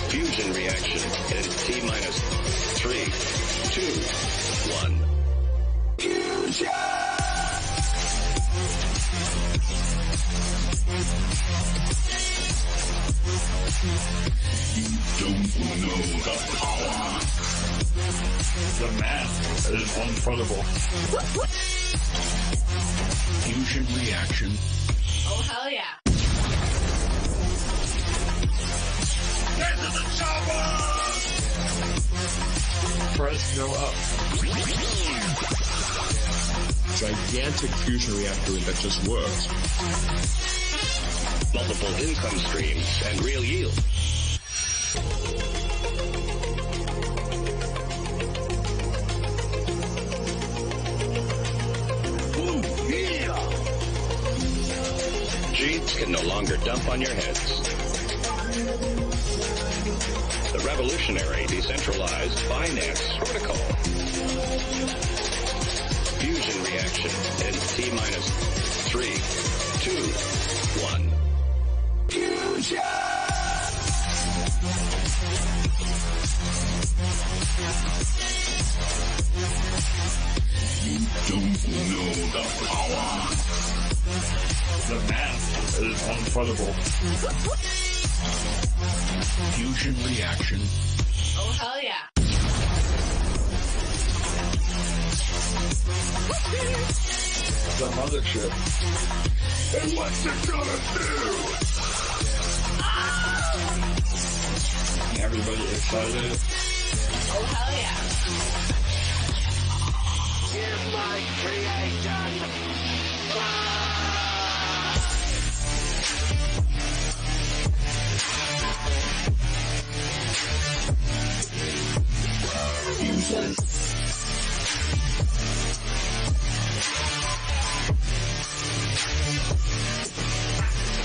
Fusion reaction in T-minus 3, 2, 1. Fusion! You don't know the power. The math is unfunnable. Fusion reaction. Oh, hell yeah. Get to the chopper! Price go up. Gigantic fusion reactor that just works. Multiple income streams and real yield. Jeeps can no longer dump on your heads. The revolutionary decentralized finance protocol. Fusion reaction in T-minus 3, 2, 1. Fusion! You don't know the power. The math is unfunnable. Fusion reaction. Oh, hell yeah. The mothership. And what's it gonna do? Everybody excited? Oh, hell yeah. Here's my creation! Fusion.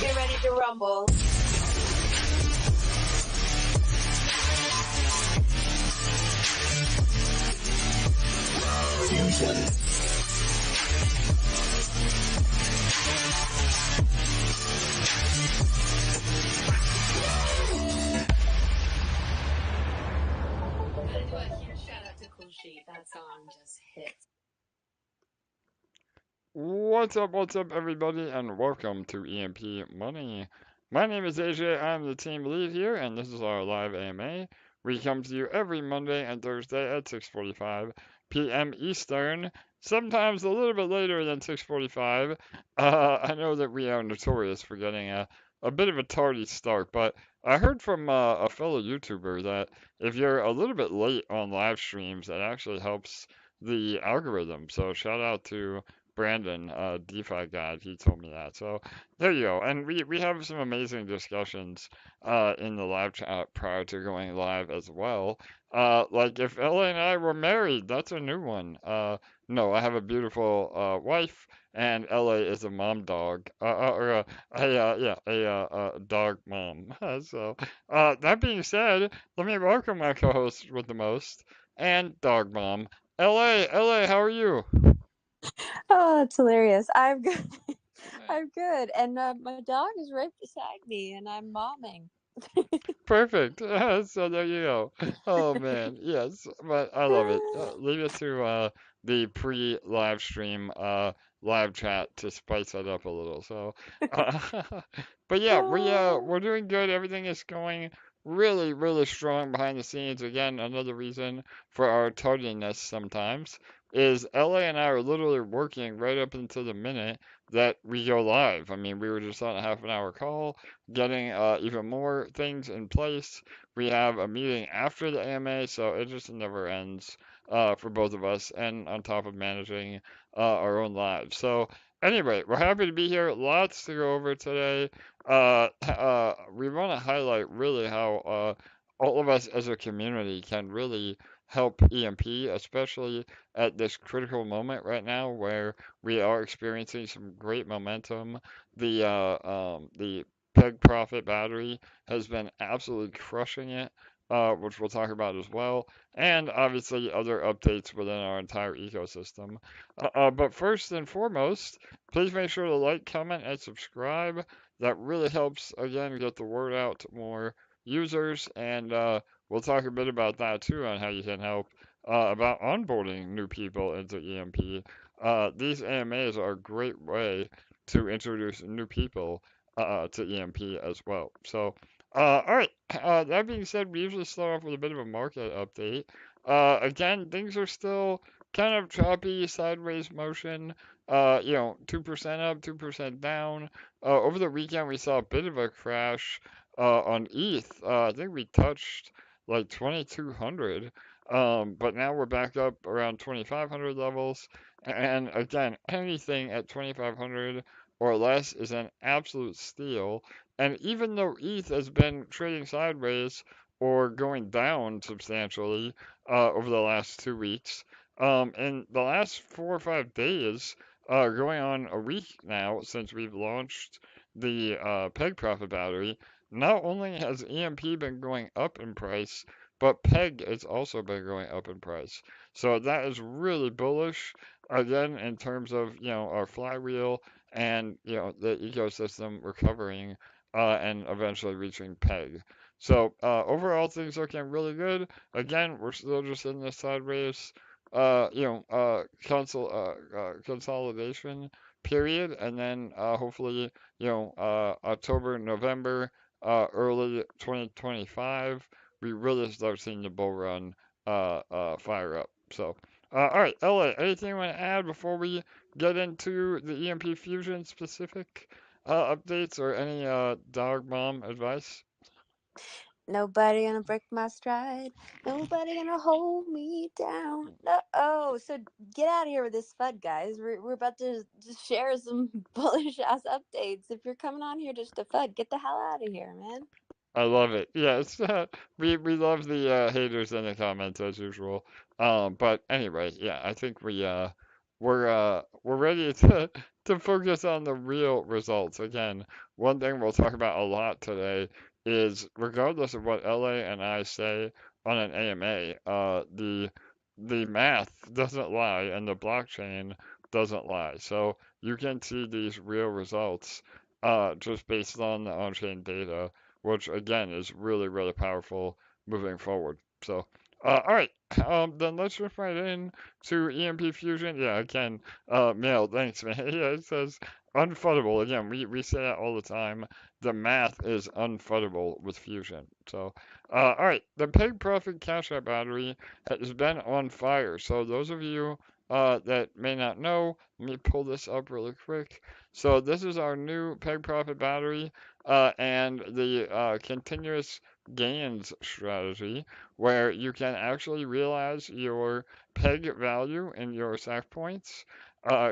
Get ready to rumble. Fusion. Gotta do a huge shout out to Cool Sheet. That song just hits. What's up, everybody, and welcome to EMP.Money. My name is AJ, I'm the team lead here, and this is our live AMA. We come to you every Monday and Thursday at 6:45 p.m. Eastern, sometimes a little bit later than 6:45. I know that we are notorious for getting a bit of a tardy start, but I heard from a fellow YouTuber that if you're a little bit late on live streams, it actually helps the algorithm. So shout out to Brandon, DeFi guide, he told me that. So there you go. And we have some amazing discussions in the live chat prior to going live as well. Like if LA and I were married, that's a new one. No, I have a beautiful wife, and LA is a mom dog, or a dog mom. So that being said, let me welcome my co-host with the most and dog mom, LA, how are you? Oh, it's hilarious. I'm good. I'm good. And my dog is right beside me, and I'm momming. Perfect. So there you go. Oh man, yes, but I love it. Leave it to the pre-live stream live chat to spice that up a little. So, but yeah, we're doing good. Everything is going really strong behind the scenes. Again, another reason for our tardiness sometimes is LA and I are literally working right up until the minute that we go live. I mean, we were just on a half an hour call, getting even more things in place. We have a meeting after the AMA, so it just never ends for both of us, and on top of managing our own lives. So anyway, we're happy to be here. Lots to go over today. We want to highlight really how all of us as a community can really help EMP, especially at this critical moment right now where we are experiencing some great momentum. The Peg Profit Battery has been absolutely crushing it which we'll talk about as well, and obviously other updates within our entire ecosystem. But first and foremost, please make sure to like, comment, and subscribe. That really helps, again, get the word out to more users, and we'll talk a bit about that too, on how you can help about onboarding new people into EMP. These AMAs are a great way to introduce new people to EMP as well. So, all right. That being said, we usually start off with a bit of a market update. Again, things are still kind of choppy, sideways motion. 2% up, 2% down. Over the weekend, we saw a bit of a crash on ETH. I think we touched like 2,200. But now we're back up around 2,500 levels. And again, anything at 2,500 or less is an absolute steal. And even though ETH has been trading sideways or going down substantially over the last 2 weeks, in the last 4 or 5 days, going on a week now since we've launched the Peg Profit Battery, not only has EMP been going up in price, but Peg has also been going up in price. So that is really bullish, again, in terms of, our flywheel and, the ecosystem recovering and eventually reaching peg. So overall, things looking really good. Again, we're still just in this sideways, consolidation period, and then hopefully, October, November, early 2025, we really start seeing the bull run fire up. So, all right, LA, anything you want to add before we get into the EMP Fusion specific updates or any dog mom advice? Nobody gonna break my stride. Nobody gonna hold me down. Oh, so get out of here with this FUD, guys. We're about to just share some bullish ass updates. If you're coming on here just to FUD, get the hell out of here, man. I love it. Yes, we love the haters in the comments as usual. But anyway, yeah, I think we're ready to focus on the real results. Again, one thing we'll talk about a lot today is regardless of what LA and I say on an AMA, the math doesn't lie and the blockchain doesn't lie. So you can see these real results just based on the on-chain data, which again is really, really powerful moving forward. So, all right, then let's jump right in to EMP Fusion. Yeah, again, Mail, thanks, man. Yeah, it says unfuddable. Again, we say that all the time. The math is unfuddable with Fusion. So, all right, the Peg Profit Cashout Battery has been on fire. So those of you that may not know, let me pull this up really quick. So this is our new Peg Profit Battery and the continuous gains strategy, where you can actually realize your peg value in your sack points,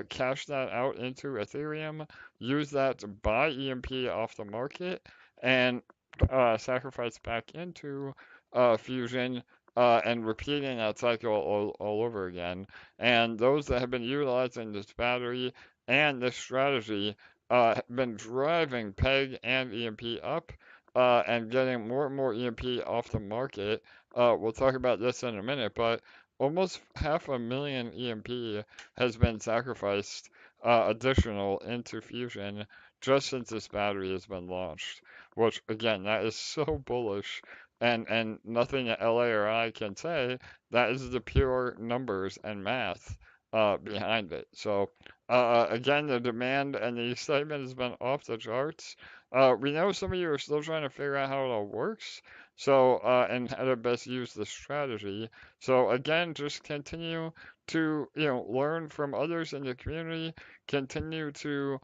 cash that out into Ethereum, use that to buy EMP off the market, and sacrifice back into Fusion. And repeating that cycle all over again. And those that have been utilizing this battery and this strategy been driving PEG and EMP up and getting more and more EMP off the market. We'll talk about this in a minute, but almost 500,000 EMP has been sacrificed additional into Fusion just since this battery has been launched, which again, that is so bullish. And nothing that LA or I can say, that is the pure numbers and math behind it. So again, the demand and the excitement has been off the charts. We know some of you are still trying to figure out how it all works, so and how to best use the strategy. So again, just continue to learn from others in the community. Continue to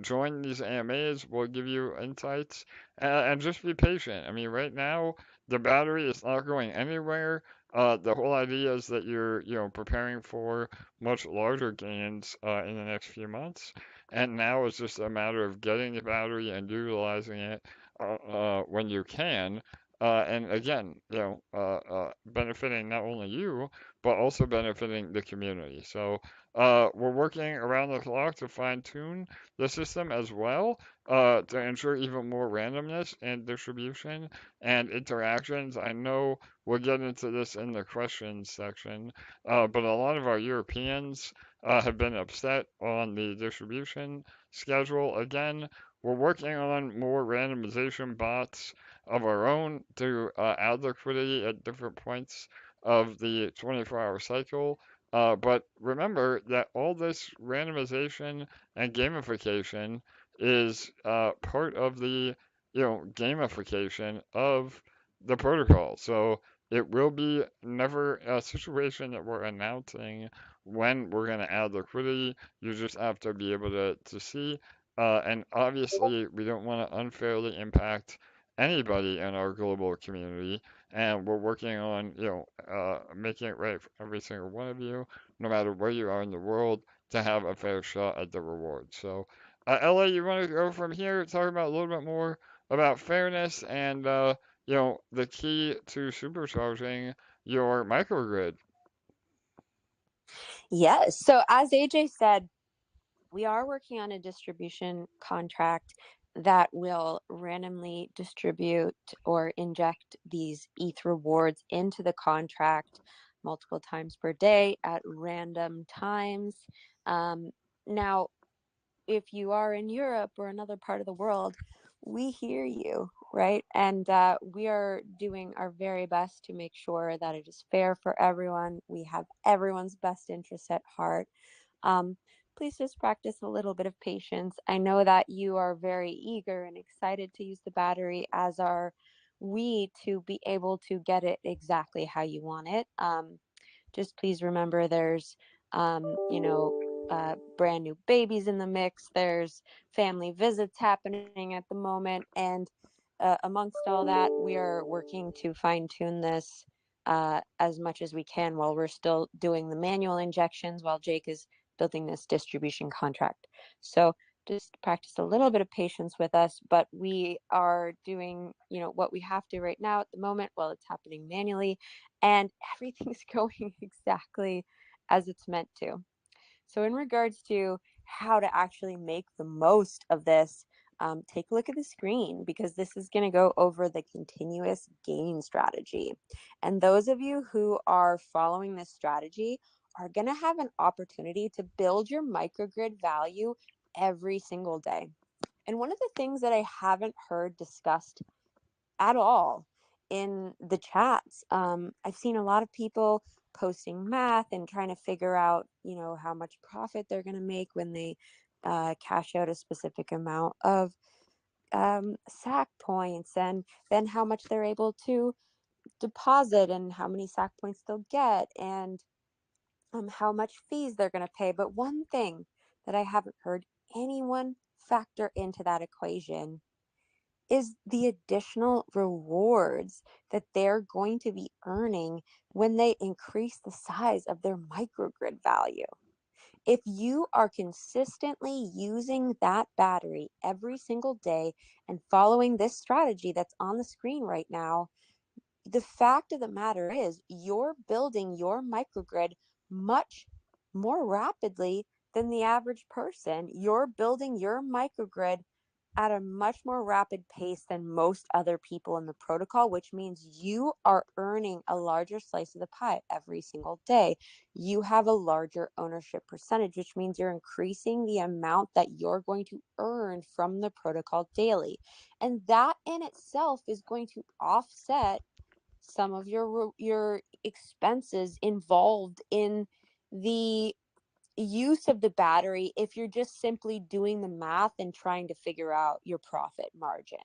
join these AMAs. We'll give you insights and just be patient. I mean, right now the battery is not going anywhere. The whole idea is that you're preparing for much larger gains in the next few months. And now it's just a matter of getting the battery and utilizing it when you can. And again, benefiting not only you, but also benefiting the community. So we're working around the clock to fine tune the system as well. to ensure even more randomness and distribution and interactions. I know we'll get into this in the questions section, but a lot of our Europeans have been upset on the distribution schedule. Again, we're working on more randomization bots of our own to add liquidity at different points of the 24-hour cycle. But remember that all this randomization and gamification is part of the gamification of the protocol. So it will be never a situation that we're announcing when we're going to add liquidity. You just have to be able to see. And obviously, we don't want to unfairly impact anybody in our global community. And we're working on, making it right for every single one of you, no matter where you are in the world, to have a fair shot at the reward. So, LA, you want to go from here, talk about a little bit more about fairness and, the key to supercharging your microgrid. Yes. So as AJ said, we are working on a distribution contract that will randomly distribute or inject these ETH rewards into the contract multiple times per day at random times. Now, if you are in Europe or another part of the world, we hear you, right? And we are doing our very best to make sure that it is fair for everyone. We have everyone's best interests at heart. Um, Please just practice a little bit of patience. I know that you are very eager and excited to use the battery, as are we, to be able to get it exactly how you want it. Just please remember there's, brand new babies in the mix. There's family visits happening at the moment. And amongst all that, we are working to fine tune this as much as we can while we're still doing the manual injections while Jake is building this distribution contract. So just practice a little bit of patience with us, but we are doing, what we have to right now at the moment while it's happening manually, and everything's going exactly as it's meant to. So in regards to how to actually make the most of this, take a look at the screen, because this is going to go over the continuous gain strategy. And those of you who are following this strategy are going to have an opportunity to build your microgrid value every single day. And one of the things that I haven't heard discussed at all in the chats, I've seen a lot of people posting math and trying to figure out, how much profit they're going to make when they cash out a specific amount of SAC points, and then how much they're able to deposit and how many SAC points they'll get, and how much fees they're going to pay. But one thing that I haven't heard anyone factor into that equation is the additional rewards that they're going to be earning when they increase the size of their microgrid value. If you are consistently using that battery every single day and following this strategy that's on the screen right now, the fact of the matter is you're building your microgrid much more rapidly than the average person. You're building your microgrid at a much more rapid pace than most other people in the protocol, which means you are earning a larger slice of the pie every single day. You have a larger ownership percentage, which means you're increasing the amount that you're going to earn from the protocol daily. And that in itself is going to offset some of your expenses involved in the use of the battery if you're just simply doing the math and trying to figure out your profit margin.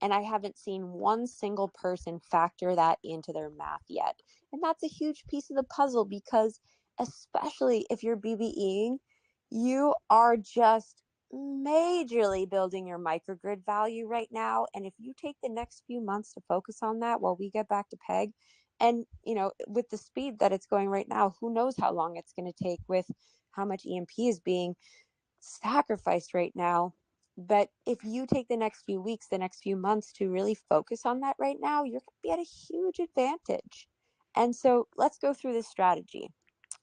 And I haven't seen one single person factor that into their math yet. And that's a huge piece of the puzzle, because especially if you're BBEing, you are just majorly building your microgrid value right now. And if you take the next few months to focus on that while we get back to peg, and with the speed that it's going right now, who knows how long it's going to take with how much EMP is being sacrificed right now. But if you take the next few weeks, the next few months to really focus on that right now, you're going to be at a huge advantage. And so let's go through this strategy.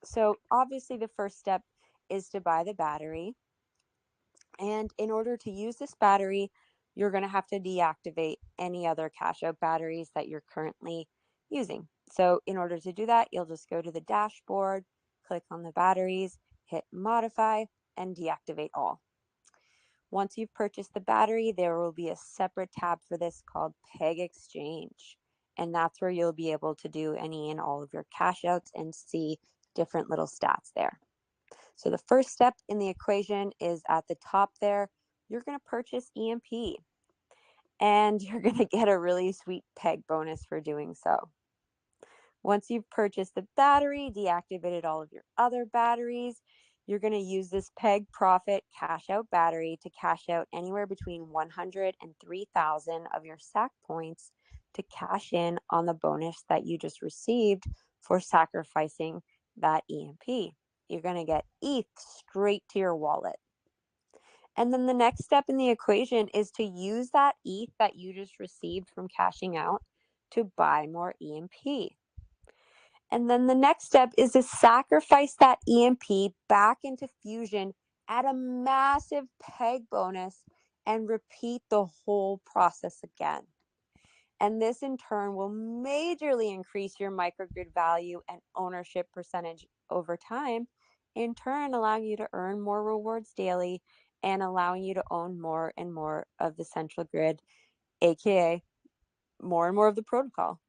So obviously the first step is to buy the battery. And in order to use this battery, you're going to have to deactivate any other cash out batteries that you're currently using. So in order to do that, you'll just go to the dashboard, click on the batteries, hit modify, and deactivate all. Once you've purchased the battery, there will be a separate tab for this called Peg Exchange. And that's where you'll be able to do any and all of your cash outs and see different little stats there. So the first step in the equation is at the top there. You're going to purchase EMP, and you're going to get a really sweet peg bonus for doing so. Once you've purchased the battery, deactivated all of your other batteries, you're going to use this Peg Profit Cashout battery to cash out anywhere between 100 and 3,000 of your SAC points to cash in on the bonus that you just received for sacrificing that EMP. You're going to get ETH straight to your wallet. And then the next step in the equation is to use that ETH that you just received from cashing out to buy more EMP. And then the next step is to sacrifice that EMP back into Fusion at a massive peg bonus and repeat the whole process again. And this in turn will majorly increase your microgrid value and ownership percentage over time, in turn allowing you to earn more rewards daily and allowing you to own more and more of the central grid, aka more and more of the protocol.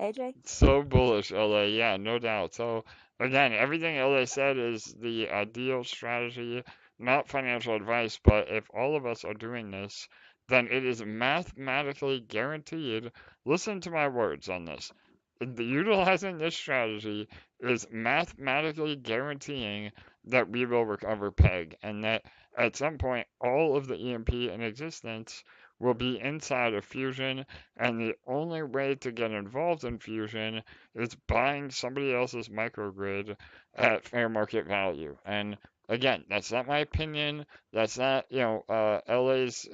AJ? So bullish, LA. Yeah, no doubt. So, again, everything LA said is the ideal strategy, not financial advice, but if all of us are doing this, then it is mathematically guaranteed. Listen to my words on this. Utilizing this strategy is mathematically guaranteeing that we will recover PEG and that at some point all of the EMP in existence will be inside of Fusion, and the only way to get involved in Fusion is buying somebody else's microgrid at fair market value. And again, that's not my opinion. That's not, LA's,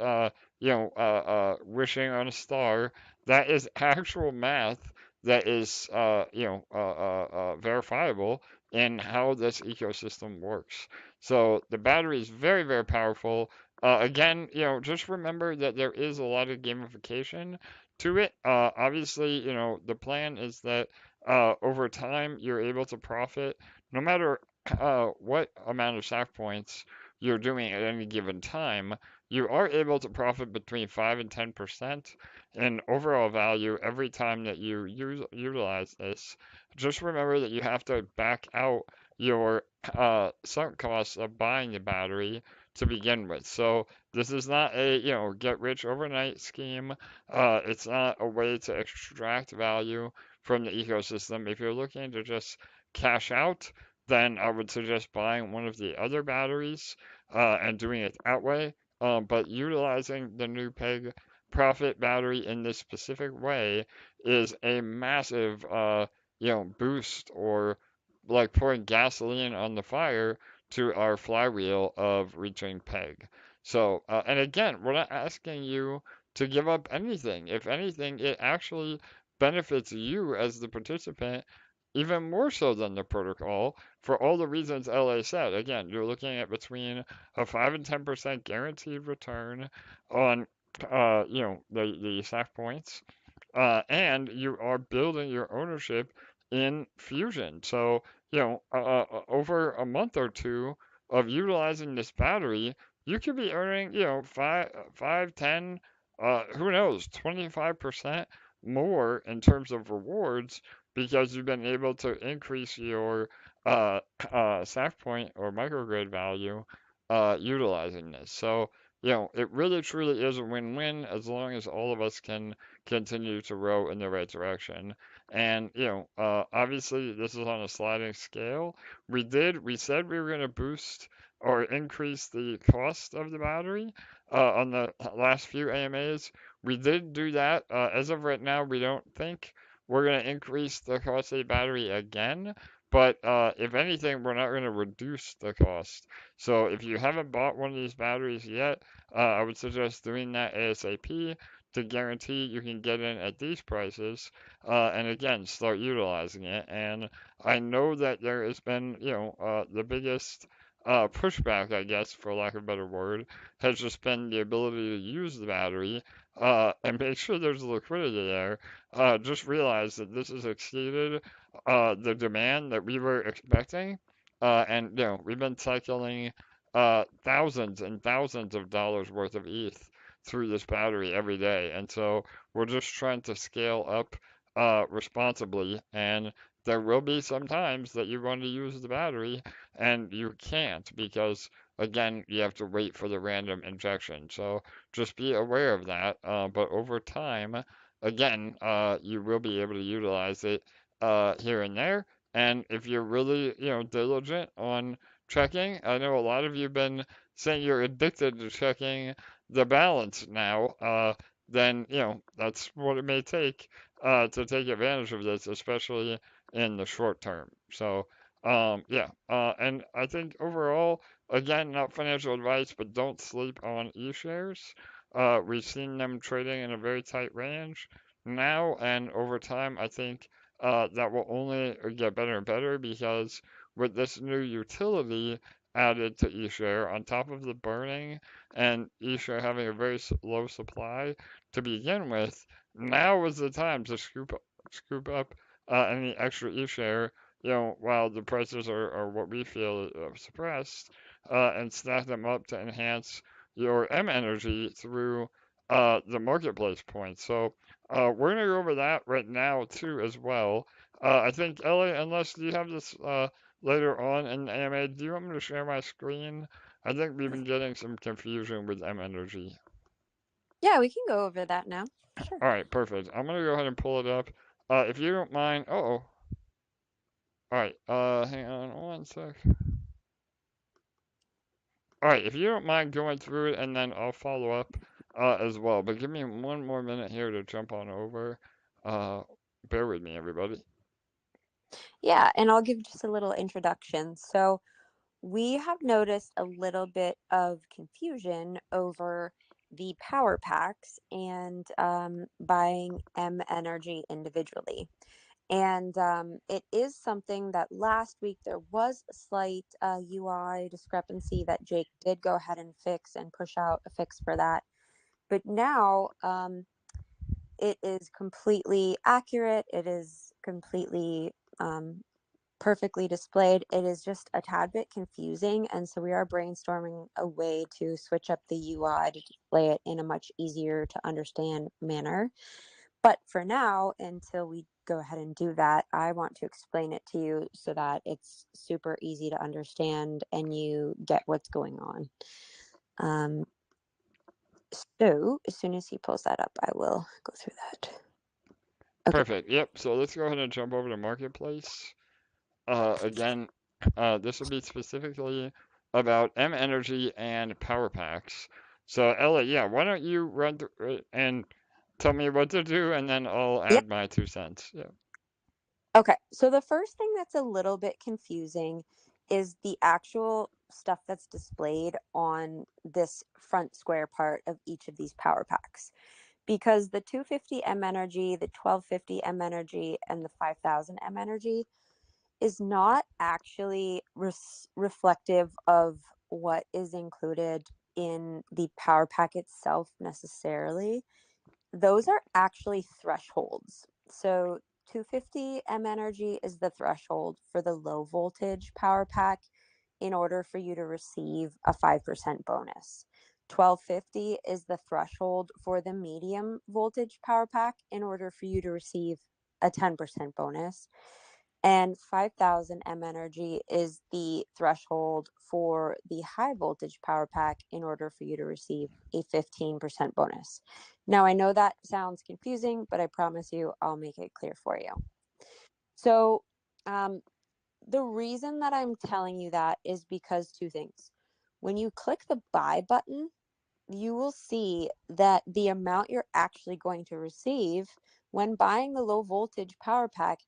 wishing on a star. That is actual math that is, verifiable in how this ecosystem works. So the battery is very, very powerful. Again, just remember that there is a lot of gamification to it. Obviously, the plan is that over time you're able to profit no matter what amount of SAC points you're doing at any given time. You are able to profit between 5 and 10% in overall value every time that you utilize this. Just remember that you have to back out your sunk costs of buying the battery to begin with. So this is not a, get rich overnight scheme. It's not a way to extract value from the ecosystem. If you're looking to just cash out, then I would suggest buying one of the other batteries and doing it that way. But utilizing the new PEG Profit battery in this specific way is a massive, boost or like pouring gasoline on the fire to our flywheel of reaching PEG. So, and again, we're not asking you to give up anything. If anything, it actually benefits you as the participant even more so than the protocol for all the reasons LA said. Again, you're looking at between a 5 and 10% guaranteed return on, the SAC points, and you are building your ownership in Fusion. So, over a month or two of utilizing this battery, you could be earning, 10, who knows, 25% more in terms of rewards because you've been able to increase your SAC point or microgrid value utilizing this. So, it really truly is a win-win as long as all of us can continue to row in the right direction. And, obviously this is on a sliding scale. We said we were going to boost or increase the cost of the battery on the last few AMAs. We did do that. As of right now, we don't think we're going to increase the cost of the battery again. But if anything, we're not going to reduce the cost. So if you haven't bought one of these batteries yet, I would suggest doing that ASAP to guarantee you can get in at these prices, and again, start utilizing it. And I know that there has been, the biggest pushback, I guess, for lack of a better word, has just been the ability to use the battery and make sure there's liquidity there. Just realize that this has exceeded the demand that we were expecting. And, we've been cycling thousands and thousands of dollars worth of ETH through this battery every day. And so we're just trying to scale up responsibly. And there will be some times that you're going to use the battery and you can't because again you have to wait for the random injection, so just be aware of that, but over time again you will be able to utilize it here and there, and if you're really diligent on checking, I know a lot of you have been saying you're addicted to checking the balance now, then that's what it may take to take advantage of this, especially in the short term. So yeah, and I think overall, again, not financial advice, but don't sleep on e-shares. We've seen them trading in a very tight range now, and over time, I think that will only get better and better because with this new utility added to e-share, on top of the burning and e-share having a very low supply to begin with, now is the time to scoop up any extra e-share, while the prices are what we feel suppressed, and stack them up to enhance your mENERGY through the marketplace points. So we're gonna go over that right now too as well. I think Ellie, unless you have this later on in the AMA, do you want me to share my screen? I think we've been getting some confusion with mENERGY. Yeah, we can go over that now. Sure. All right, perfect. I'm gonna go ahead and pull it up. If you don't mind, oh. All right, hang on one sec. All right, if you don't mind going through it, and then I'll follow up as well. But give me one more minute here to jump on over. Uh, bear with me, everybody. Yeah, and I'll give just a little introduction. So we have noticed a little bit of confusion over the power packs and buying mENERGY individually. And it is something that last week there was a slight UI discrepancy that Jake did go ahead and fix and push out a fix for that. But now it is completely accurate. It is completely perfectly displayed. It is just a tad bit confusing. And so we are brainstorming a way to switch up the UI to display it in a much easier to understand manner. But for now, until we go ahead and do that, I want to explain it to you so that it's super easy to understand and you get what's going on. So as soon as he pulls that up, I will go through that. Okay. Perfect. Yep. So let's go ahead and jump over to Marketplace. Again, this will be specifically about mENERGY and power packs. So Ella, yeah, why don't you run through it and tell me what to do, and then I'll Yep. add my 2 cents. Yeah. Okay. So the first thing that's a little bit confusing is the actual stuff that's displayed on this front square part of each of these power packs. Because the 250 mENERGY, the 1250 mENERGY, and the 5000 mENERGY is not actually reflective of what is included in the power pack itself necessarily. Those are actually thresholds. So 250 mENERGY is the threshold for the low voltage power pack in order for you to receive a 5% bonus. 1250 is the threshold for the medium voltage power pack in order for you to receive a 10% bonus. And 5000 mENERGY is the threshold for the high voltage power pack in order for you to receive a 15% bonus. Now, I know that sounds confusing, but I promise you I'll make it clear for you. So, the reason that I'm telling you that is because two things. When you click the buy button, you will see that the amount you're actually going to receive when buying the low voltage power pack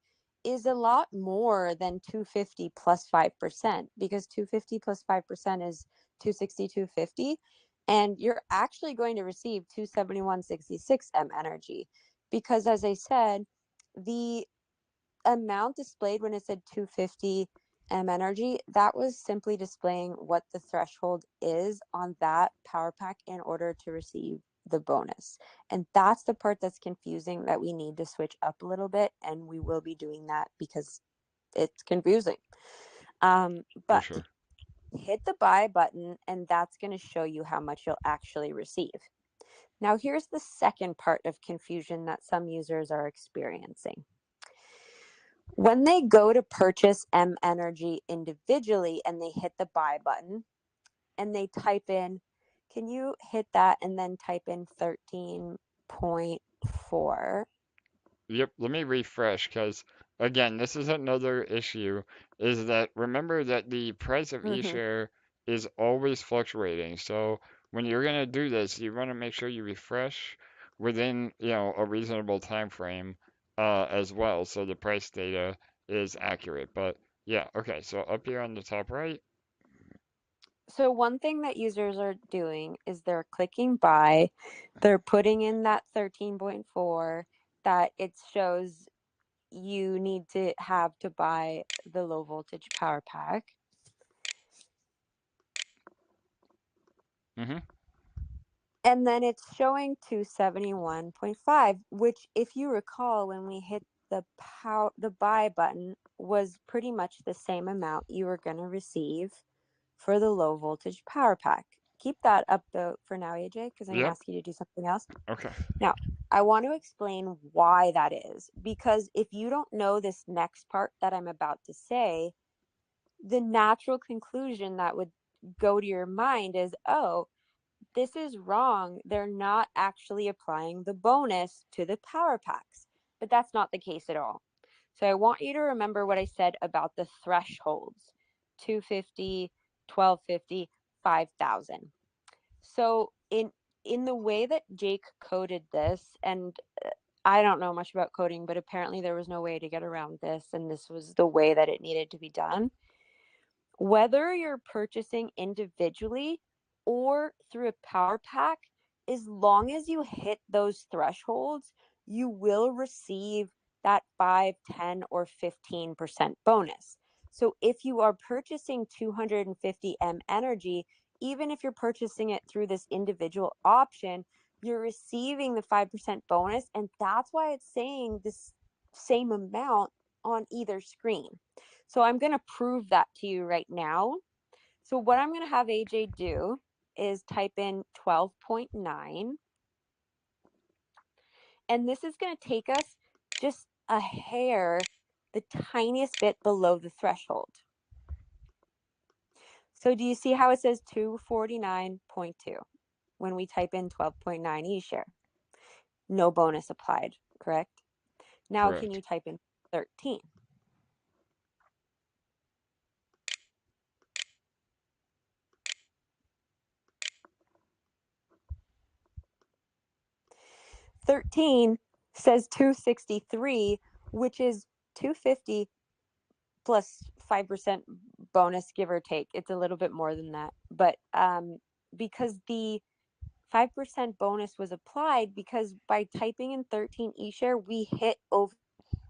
is a lot more than 250 plus 5%, because 250 plus 5% is 260, 250. And you're actually going to receive 271.66 mENERGY, because as I said, the amount displayed when it said 250 mENERGY, that was simply displaying what the threshold is on that power pack in order to receive the bonus. And that's the part that's confusing, that we need to switch up a little bit, and we will be doing that because it's confusing. For But sure. hit the buy button, and that's going to show you how much you'll actually receive. Now, here's the second part of confusion that some users are experiencing. When they go to purchase mENERGY individually and they hit the buy button and they type in, can you hit that and then type in 13.4? Yep, let me refresh because again, this is another issue, is that remember that the price of eShare is always fluctuating. So when you're gonna do this, you want to make sure you refresh within, a reasonable time frame as well, so the price data is accurate. But yeah, okay, so up here on the top right. So one thing that users are doing is they're clicking buy, they're putting in that 13.4 that it shows you need to have to buy the low voltage power pack. Mm-hmm. And then it's showing 271.5, which, if you recall, when we hit the buy button, was pretty much the same amount you were going to receive for the low voltage power pack. Keep that up though for now, AJ, because I'm going to Yep. ask you to do something else. Okay. Now, I want to explain why that is, because if you don't know this next part that I'm about to say, the natural conclusion that would go to your mind is, oh, this is wrong. They're not actually applying the bonus to the power packs. But that's not the case at all. So I want you to remember what I said about the thresholds: 250, 1250, 5,000. So in the way that Jake coded this, and I don't know much about coding, but apparently there was no way to get around this, and this was the way that it needed to be done. Whether you're purchasing individually or through a power pack, as long as you hit those thresholds, you will receive that 5, 10, or 15% bonus. So if you are purchasing 250 mENERGY, even if you're purchasing it through this individual option, you're receiving the 5% bonus, and that's why it's saying this same amount on either screen. So I'm going to prove that to you right now. So what I'm going to have AJ do is type in 12.9. And this is going to take us just a hair, the tiniest bit below the threshold. So do you see how it says 249.2 when we type in 12.9 eShare? No bonus applied, correct? Now, can you Correct. type in 13? 13 says 263, which is 250 plus 5% bonus, give or take. It's a little bit more than that. But because the 5% bonus was applied, because by typing in 13 eShare, we hit over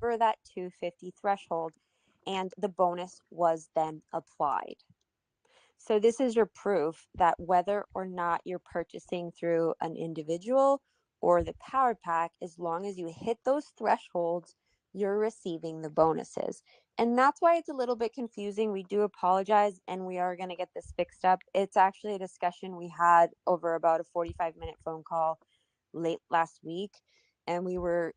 that 250 threshold, and the bonus was then applied. So this is your proof that whether or not you're purchasing through an individual or the power pack, as long as you hit those thresholds, you're receiving the bonuses. And that's why it's a little bit confusing. We do apologize, and we are going to get this fixed up. It's actually a discussion we had over about a 45-minute phone call late last week, and we were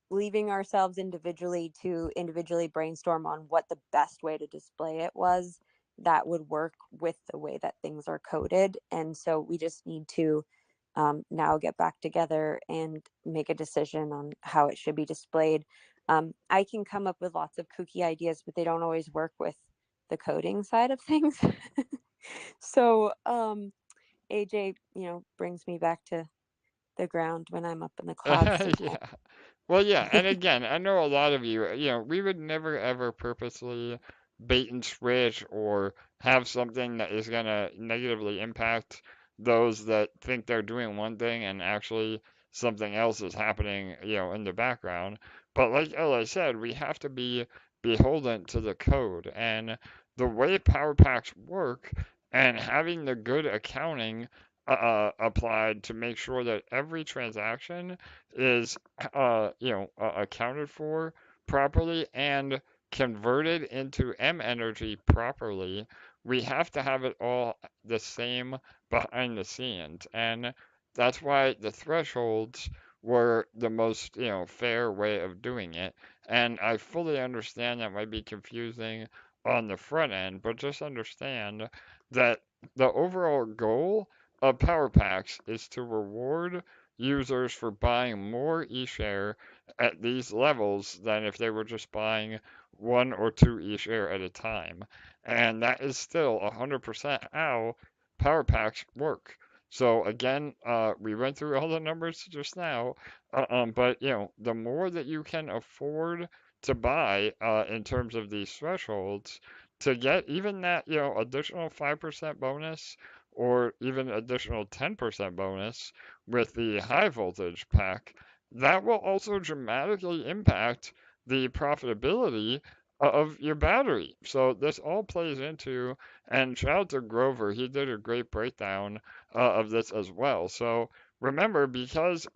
leaving ourselves individually to individually brainstorm on what the best way to display it was that would work with the way that things are coded. And so we just need to now get back together and make a decision on how it should be displayed. I can come up with lots of kooky ideas, but they don't always work with the coding side of things. So AJ, brings me back to the ground when I'm up in the clouds sometimes. Yeah. Well, yeah, and again, I know a lot of you, we would never ever purposely bait and switch or have something that is going to negatively impact those that think they're doing one thing and actually something else is happening, in the background. But like Ella said, we have to be beholden to the code. And the way power packs work and having the good accounting applied to make sure that every transaction is, accounted for properly and converted into mENERGY properly, we have to have it all the same behind the scenes. And that's why the thresholds were the most, fair way of doing it. And I fully understand that might be confusing on the front end, but just understand that the overall goal of Power Packs is to reward users for buying more eShare at these levels than if they were just buying one or two eShare at a time. And that is still 100% how Power Packs work. So again, we went through all the numbers just now, but the more that you can afford to buy in terms of these thresholds, to get even that additional 5% bonus or even additional 10% bonus with the high voltage pack, that will also dramatically impact the profitability of your battery. So this all plays into, and shout out to Grover, he did a great breakdown of this as well. So remember, because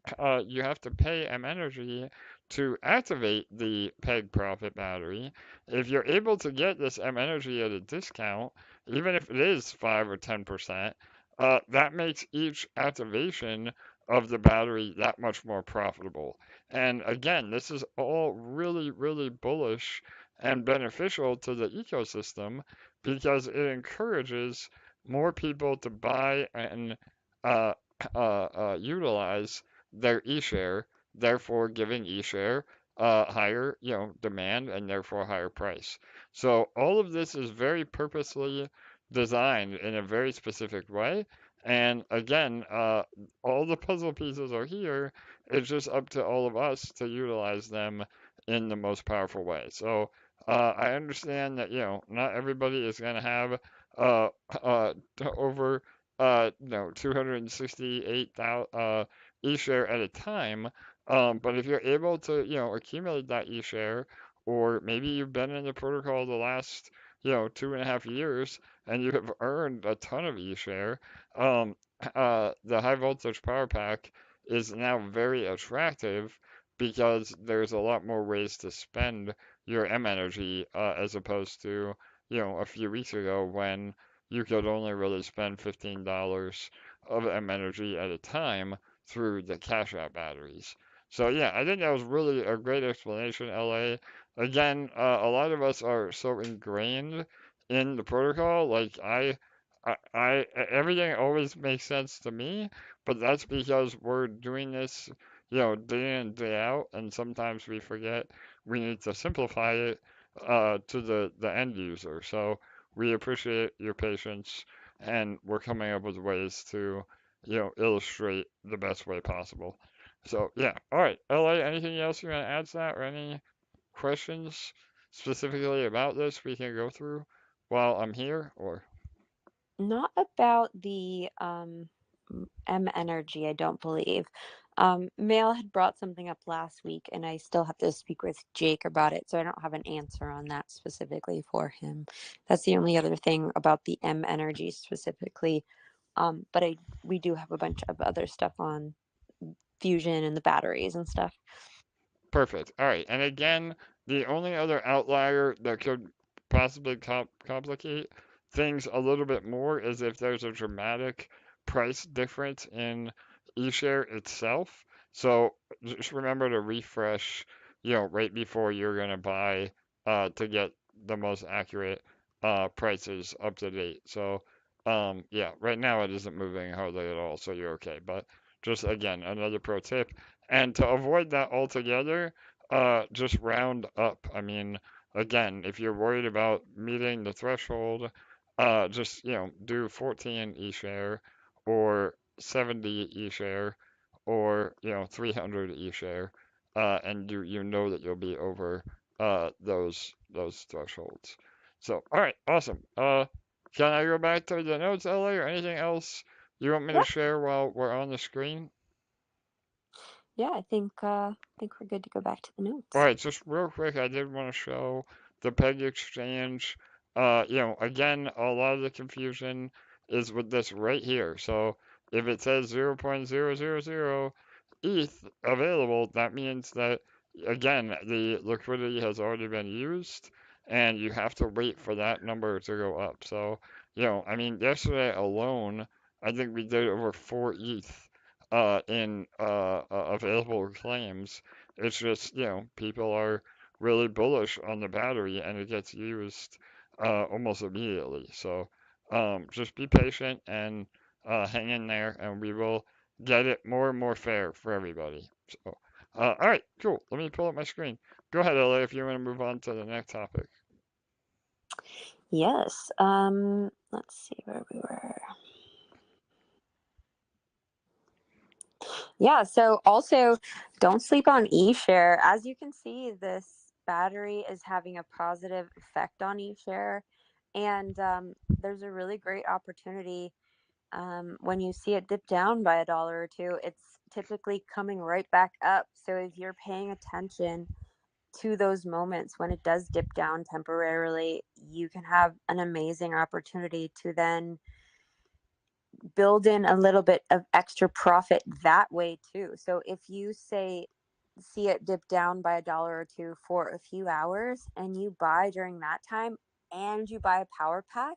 you have to pay mENERGY to activate the peg profit battery, if you're able to get this mENERGY at a discount, even if it is 5 or 10%, that makes each activation of the battery that much more profitable. And again, this is all really, really bullish and beneficial to the ecosystem because it encourages more people to buy and uh, utilize their eShare, therefore giving eShare higher, demand and therefore higher price. So all of this is very purposely designed in a very specific way. And again, all the puzzle pieces are here. It's just up to all of us to utilize them in the most powerful way. So I understand that not everybody is going to have uh, over 268,000 e-share at a time. But if you're able to accumulate that e-share, or maybe you've been in the protocol the last 2.5 years and you have earned a ton of e-share, the high voltage power pack is now very attractive because there's a lot more ways to spend your mENERGY as opposed to a few weeks ago when you could only really spend $15 of mENERGY at a time through the cash out batteries. So yeah, I think that was really a great explanation, LA. Again, a lot of us are so ingrained in the protocol. Like everything always makes sense to me, but that's because we're doing this, day in, day out, and sometimes we forget we need to simplify it to the end user. So we appreciate your patience, and we're coming up with ways to, illustrate the best way possible. So yeah, all right, LA, anything else you want to add to that, or any questions specifically about this we can go through while I'm here, or? Not about the mENERGY, I don't believe. Mail had brought something up last week, and I still have to speak with Jake about it, so I don't have an answer on that specifically for him. That's the only other thing about the mENERGY specifically. But we do have a bunch of other stuff on Fusion and the batteries and stuff. Perfect. All right. And again, the only other outlier that could possibly complicate things a little bit more is if there's a dramatic price difference in eShare itself. So just remember to refresh, right before you're going to buy to get the most accurate prices up to date. So, yeah, right now it isn't moving hardly at all, so you're okay. But just again, another pro tip. And to avoid that altogether, just round up. I mean, again, if you're worried about meeting the threshold, just, do 14 eShare or 70 eShare or, 300 eShare, and you know that you'll be over those thresholds. So, all right, awesome. Can I go back to the notes, LA, or anything else you want me to Yeah, share while we're on the screen? yeah, I think we're good to go back to the All notes. right, just real quick, I did want to show the peg exchange. Again, a lot of the confusion is with this right here. So if it says 0.000 ETH available, that means that, again, the liquidity has already been used and you have to wait for that number to go up. So, I mean, yesterday alone, I think we did over 4 ETH in available claims. It's just, people are really bullish on the battery and it gets used almost immediately. So just be patient and hang in there, and we will get it more and more fair for everybody. So, all right, cool. Let me pull up my screen. Go ahead, LA, if you want to move on to the next topic. Yes. Let's see where we were. Yeah, so also don't sleep on eShare. As you can see, this battery is having a positive effect on eShare. And there's a really great opportunity when you see it dip down by $1 or $2. It's typically coming right back up. So if you're paying attention to those moments when it does dip down temporarily, you can have an amazing opportunity to then build in a little bit of extra profit that way too. So if you see it dip down by $1 or $2 for a few hours and you buy during that time and you buy a power pack,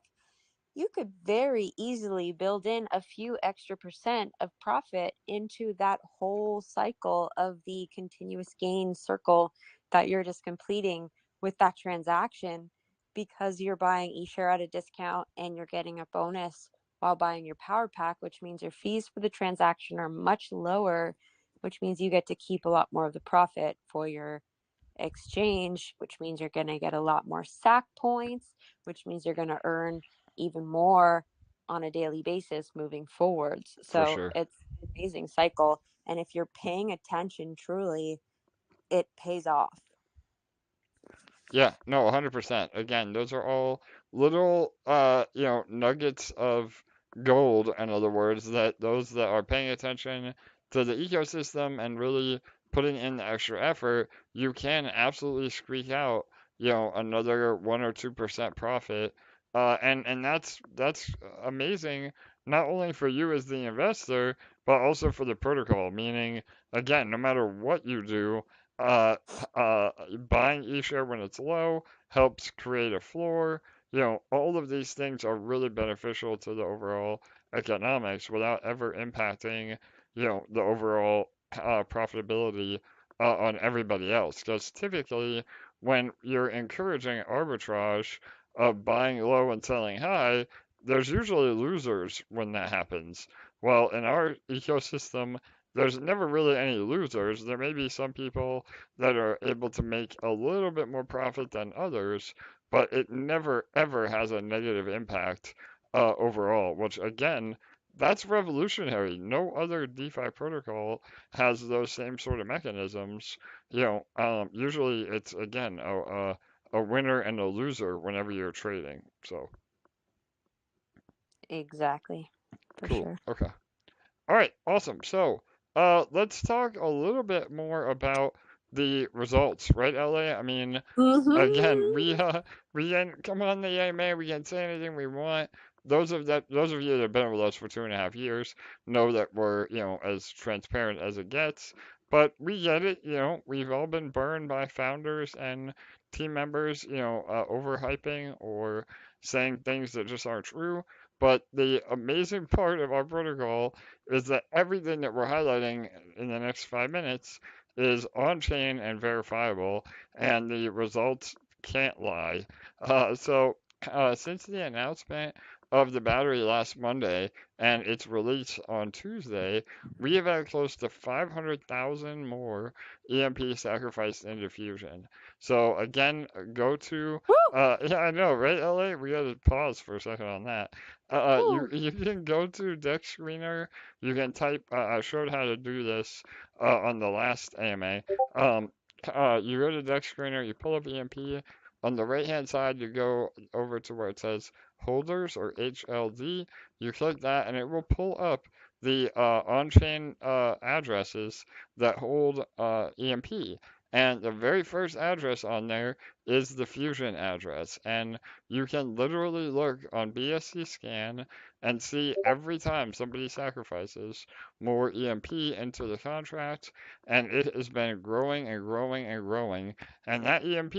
you could very easily build in a few extra percent of profit into that whole cycle of the continuous gain circle that you're just completing with that transaction, because you're buying eShare at a discount and you're getting a bonus while buying your power pack, which means your fees for the transaction are much lower, which means you get to keep a lot more of the profit for your exchange, which means you're going to get a lot more SAC points, which means you're going to earn even more on a daily basis moving forwards. For So sure. it's an amazing cycle. And if you're paying attention truly, it pays off. Yeah, no, 100%. Again, those are all little, nuggets of gold, in other words, that those that are paying attention to the ecosystem and really putting in the extra effort, you can absolutely squeak out, another 1 or 2% profit. And that's amazing, not only for you as the investor, but also for the protocol, meaning, again, no matter what you do, uh, buying eShare when it's low helps create a floor. All of these things are really beneficial to the overall economics without ever impacting, the overall profitability on everybody else. Because typically, when you're encouraging arbitrage of buying low and selling high, there's usually losers when that happens. Well, in our ecosystem, there's never really any losers. There may be some people that are able to make a little bit more profit than others, but it never ever has a negative impact overall, which again, that's revolutionary. No other DeFi protocol has those same sort of mechanisms. Usually it's again a winner and a loser whenever you're trading. So Exactly. For cool. sure. Okay. All right, awesome. So, let's talk a little bit more about the results, right, LA? I mean, again, Mm-hmm. we can come on the AMA, we can say anything we want. Those of you that have been with us for 2.5 years know that we're, as transparent as it gets. But we get it, we've all been burned by founders and team members, overhyping or saying things that just aren't true. But the amazing part of our protocol is that everything that we're highlighting in the next 5 minutes is on chain and verifiable, and the results can't lie. Since the announcement of the battery last Monday and its release on Tuesday, we have had close to 500,000 more EMP sacrificed into Fusion. So again, go to yeah, I know, right, LA? We gotta pause for a second on that. You can go to Deck Screener. You can type. I showed how to do this on the last AMA. You go to Deck Screener. You pull up EMP. On the right hand side, you go over to where it says holders or HLD. You click that, and it will pull up the on-chain addresses that hold EMP. And the very first address on there is the Fusion address. And you can literally look on BSC scan and see every time somebody sacrifices more EMP into the contract, and it has been growing and growing and growing. And that EMP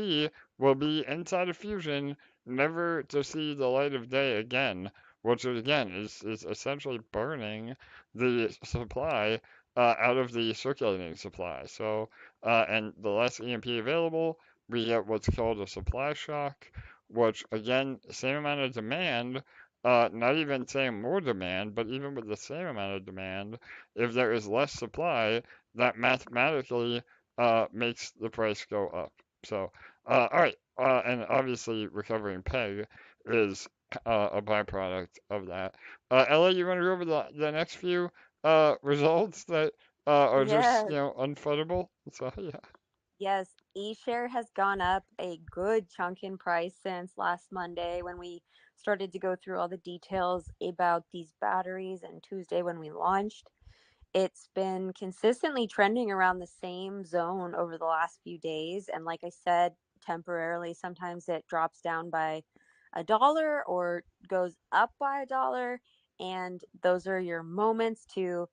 will be inside of Fusion, never to see the light of day again, which again is essentially burning the supply out of the circulating supply. So, and the less EMP available, we get what's called a supply shock, which again, same amount of demand, not even saying more demand, but even with the same amount of demand, if there is less supply, that mathematically makes the price go up. So, all right, and obviously recovering peg is a byproduct of that. Ella, you want to go over the next few results that are just, Yes. unfuddable? So, yeah. Yes, eShare has gone up a good chunk in price since last Monday when we started to go through all the details about these batteries, and Tuesday when we launched. It's been consistently trending around the same zone over the last few days. And like I said, temporarily, sometimes it drops down by $1 or goes up by $1. And those are your moments to,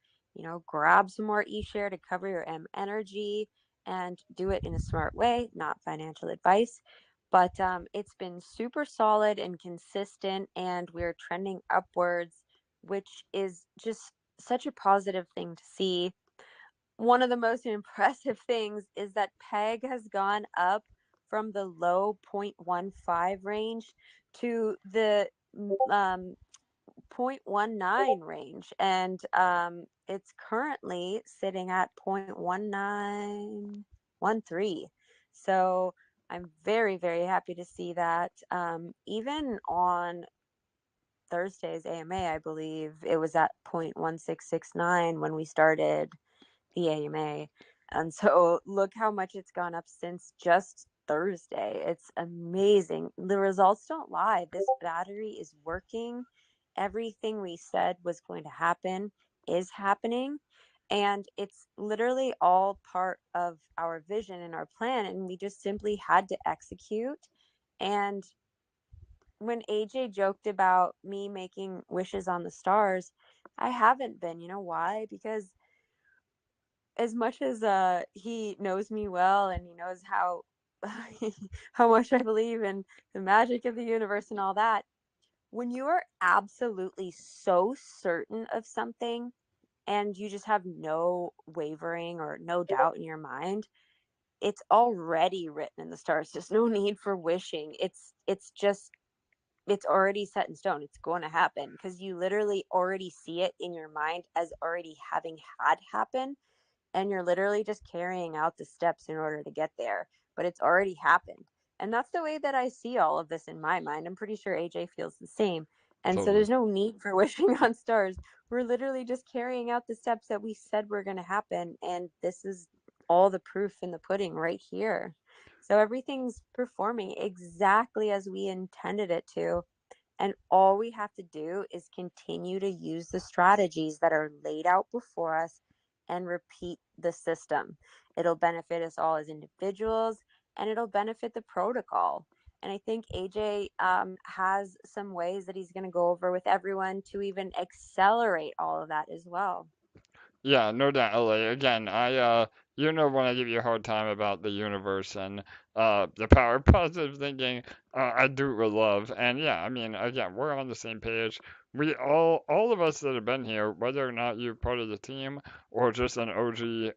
grab some more eShare to cover your mENERGY and do it in a smart way, not financial advice. But it's been super solid and consistent, and we're trending upwards, which is just such a positive thing to see. One of the most impressive things is that PEG has gone up from the low 0.15 range to the 0.19 range, and it's currently sitting at 0.1913. So I'm very, very happy to see that. Even on Thursday's AMA, I believe it was at 0.1669 when we started the AMA. And so look how much it's gone up since just Thursday. It's amazing. The results don't lie. This battery is working. Everything we said was going to happen is happening. And it's literally all part of our vision and our plan. And we just simply had to execute. And when AJ joked about me making wishes on the stars, I haven't been. You know why? Because as much as he knows me well, and he knows how how much I believe in the magic of the universe and all that, when you are absolutely so certain of something and you just have no wavering or no doubt in your mind, it's already written in the stars. There's no need for wishing. It's already set in stone. It's going to happen because you literally already see it in your mind as already having had happened, and you're literally just carrying out the steps in order to get there, but it's already happened. And that's the way that I see all of this in my mind. I'm pretty sure AJ feels the same. And so Totally. there's no need for wishing on stars. We're literally just carrying out the steps that we said were going to happen, and this is all the proof in the pudding right here. So everything's performing exactly as we intended it to. And all we have to do is continue to use the strategies that are laid out before us and repeat the system. It'll benefit us all as individuals, and it'll benefit the protocol. And I think AJ has some ways that he's going to go over with everyone to even accelerate all of that as well. Yeah, no doubt, LA. Again, when I give you a hard time about the universe and the power of positive thinking, I do it with love. And yeah, I mean, again, we're on the same page. We all of us that have been here, whether or not you're part of the team or just an OG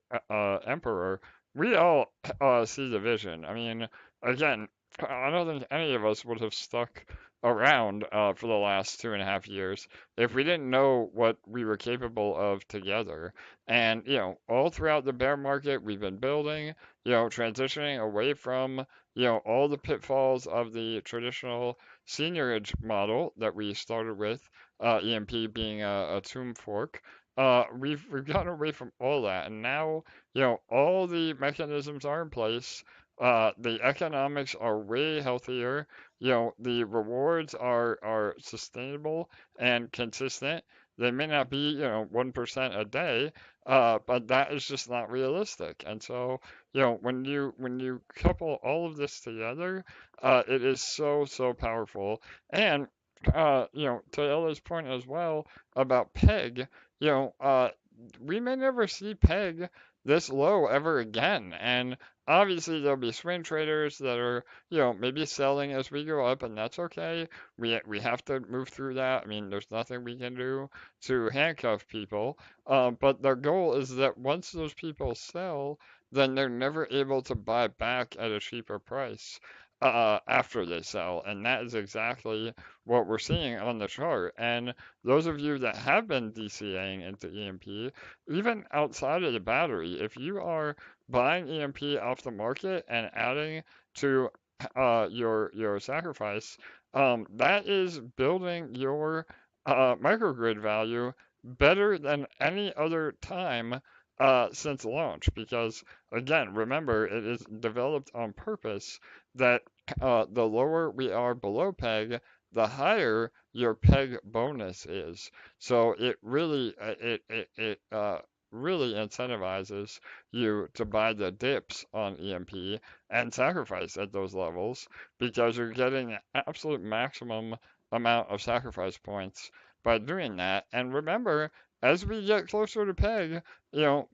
emperor, we all see the vision. I mean, again, I don't think any of us would have stuck around for the last 2.5 years if we didn't know what we were capable of together. And, all throughout the bear market, we've been building, transitioning away from, all the pitfalls of the traditional seigniorage model that we started with, EMP being a tomb fork. We've gotten away from all that, and now, all the mechanisms are in place. The economics are way healthier. The rewards are sustainable and consistent. They may not be, 1% a day, but that is just not realistic. And so, when you couple all of this together, it is so powerful. And to Ella's point as well about peg, you know, uh, we may never see peg this low ever again. And obviously there'll be swing traders that are, maybe selling as we go up, and that's okay. We have to move through that. I mean, there's nothing we can do to handcuff people. But their goal is that once those people sell, then they're never able to buy back at a cheaper price after they sell. And that is exactly what we're seeing on the chart. And those of you that have been DCAing into EMP, even outside of the battery, if you are buying EMP off the market and adding to your sacrifice, that is building your microgrid value better than any other time since launch. Because again, remember, it is developed on purpose that the lower we are below peg, the higher your peg bonus is. So it really incentivizes you to buy the dips on EMP and sacrifice at those levels because you're getting an absolute maximum amount of sacrifice points by doing that. And remember, as we get closer to peg,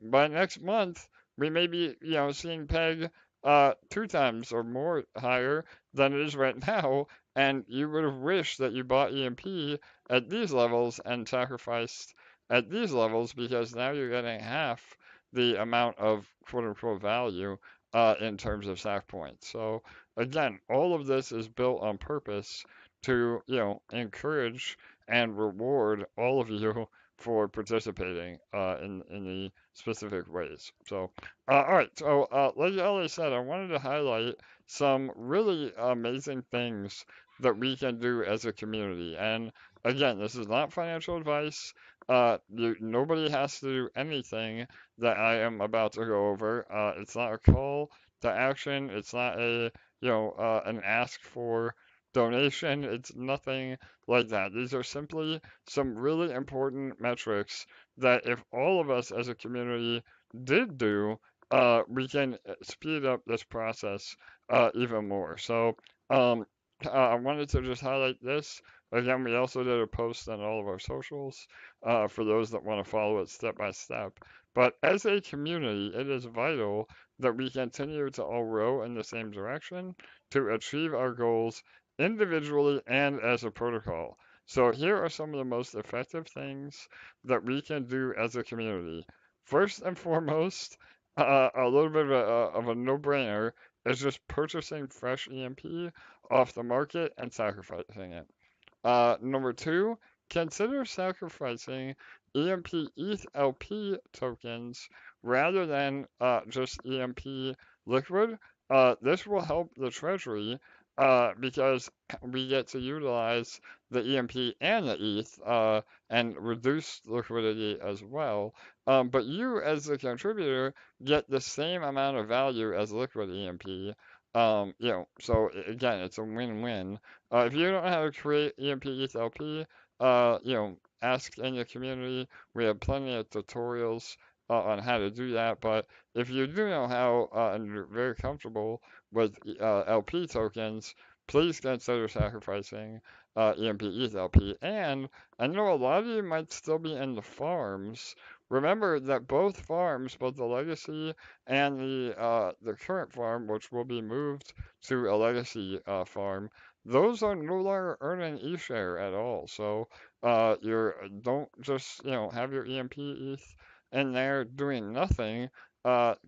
by next month, we may be, seeing peg 2 times or more higher than it is right now, and you would have wished that you bought EMP at these levels and sacrificed at these levels because now you're getting half the amount of quote unquote value in terms of sac points. So again, all of this is built on purpose to, encourage and reward all of you for participating in the specific ways. So, all right. So, like Ellie said, I wanted to highlight some really amazing things that we can do as a community. And again, this is not financial advice. Nobody has to do anything that I am about to go over. It's not a call to action. It's not an ask for donation. It's nothing like that. These are simply some really important metrics that if all of us as a community did do, we can speed up this process even more. So I wanted to just highlight this. Again, we also did a post on all of our socials for those that want to follow it step by step. But as a community, it is vital that we continue to all row in the same direction to achieve our goals individually and as a protocol. So here are some of the most effective things that we can do as a community. First and foremost, a little bit of a no-brainer is just purchasing fresh EMP off the market and sacrificing it. Number two, consider sacrificing EMP ETH LP tokens rather than just EMP liquid. This will help the treasury because we get to utilize the EMP and the ETH and reduce liquidity as well. But you, as the contributor, get the same amount of value as liquid EMP. So again, it's a win-win. If you don't know how to create EMP ETH LP, ask in the community. We have plenty of tutorials on how to do that. But if you do know how and you're very comfortable with LP tokens, please consider sacrificing EMP ETH LP. And I know a lot of you might still be in the farms. Remember that both farms, both the legacy and the current farm, which will be moved to a legacy farm, those are no longer earning e-share at all. So don't just have your EMP ETH in there doing nothing.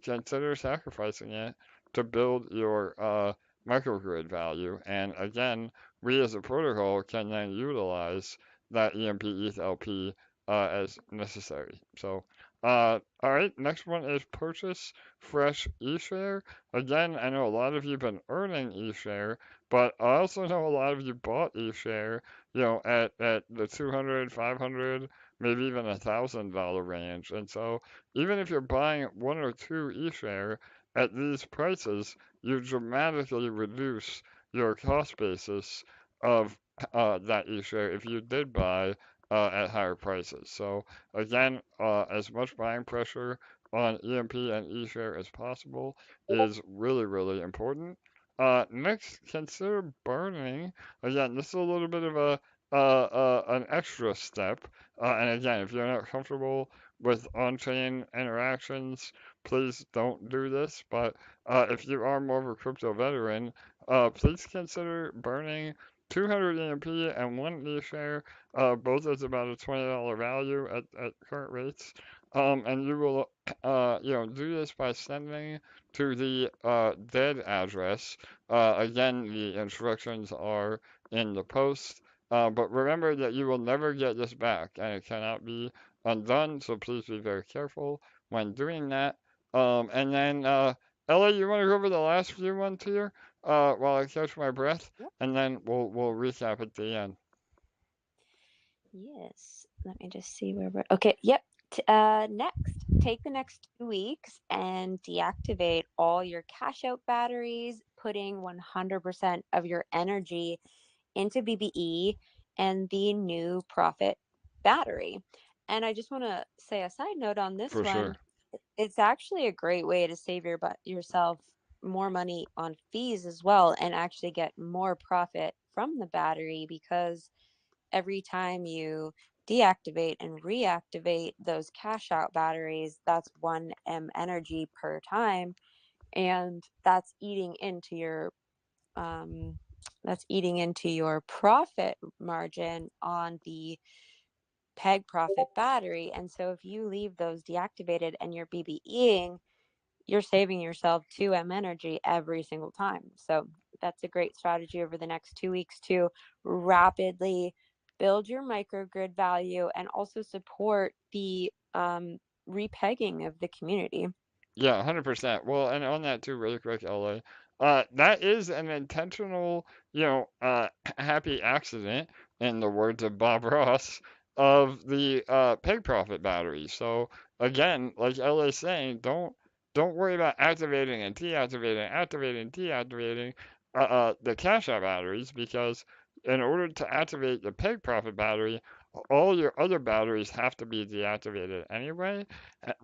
Consider sacrificing it to build your microgrid value. And again, we as a protocol can then utilize that EMP ETH LP as necessary. So, all right, next one is purchase fresh eShare. Again, I know a lot of you have been earning eShare, but I also know a lot of you bought eShare, at the 200, 500, maybe even $1,000 range. And so, even if you're buying one or two eShare at these prices, you dramatically reduce your cost basis of that eShare if you did buy at higher prices. So again, as much buying pressure on EMP and eShare as possible is really, really important. Next, consider burning. Again, this is a little bit of an extra step. And again, if you're not comfortable with on-chain interactions, please don't do this. But if you are more of a crypto veteran, please consider burning 200 EMP and 1 eShare, both at about a $20 value at current rates. And you will, do this by sending to the dead address. Again, the instructions are in the post. But remember that you will never get this back, and it cannot be undone. So please be very careful when doing that. And then, Ellie, you want to go over the last few ones here, while I catch my breath, Yep. and then we'll recap at the end. Yes. Let me just see where we're. Okay. Yep. Next, take the next 2 weeks and deactivate all your cash out batteries, putting 100% of your energy into BBE and the new Profit battery. And I just want to say a side note on this For one. sure. It's actually a great way to save yourself more money on fees as well and actually get more profit from the battery, because every time you deactivate and reactivate those cash out batteries, that's 1 mENERGY per time, and that's eating into your profit margin on the peg profit battery. And so if you leave those deactivated and you're BBEing, you're saving yourself 2 mENERGY every single time. So that's a great strategy over the next 2 weeks to rapidly build your microgrid value and also support the repegging of the community. Yeah, 100%. Well, and on that too, really quick, LA. That is an intentional, happy accident, in the words of Bob Ross, of the pig profit battery. So again, like LA is saying, don't worry about activating and deactivating, activating, deactivating the cash out batteries, because in order to activate the pig profit battery, all your other batteries have to be deactivated anyway.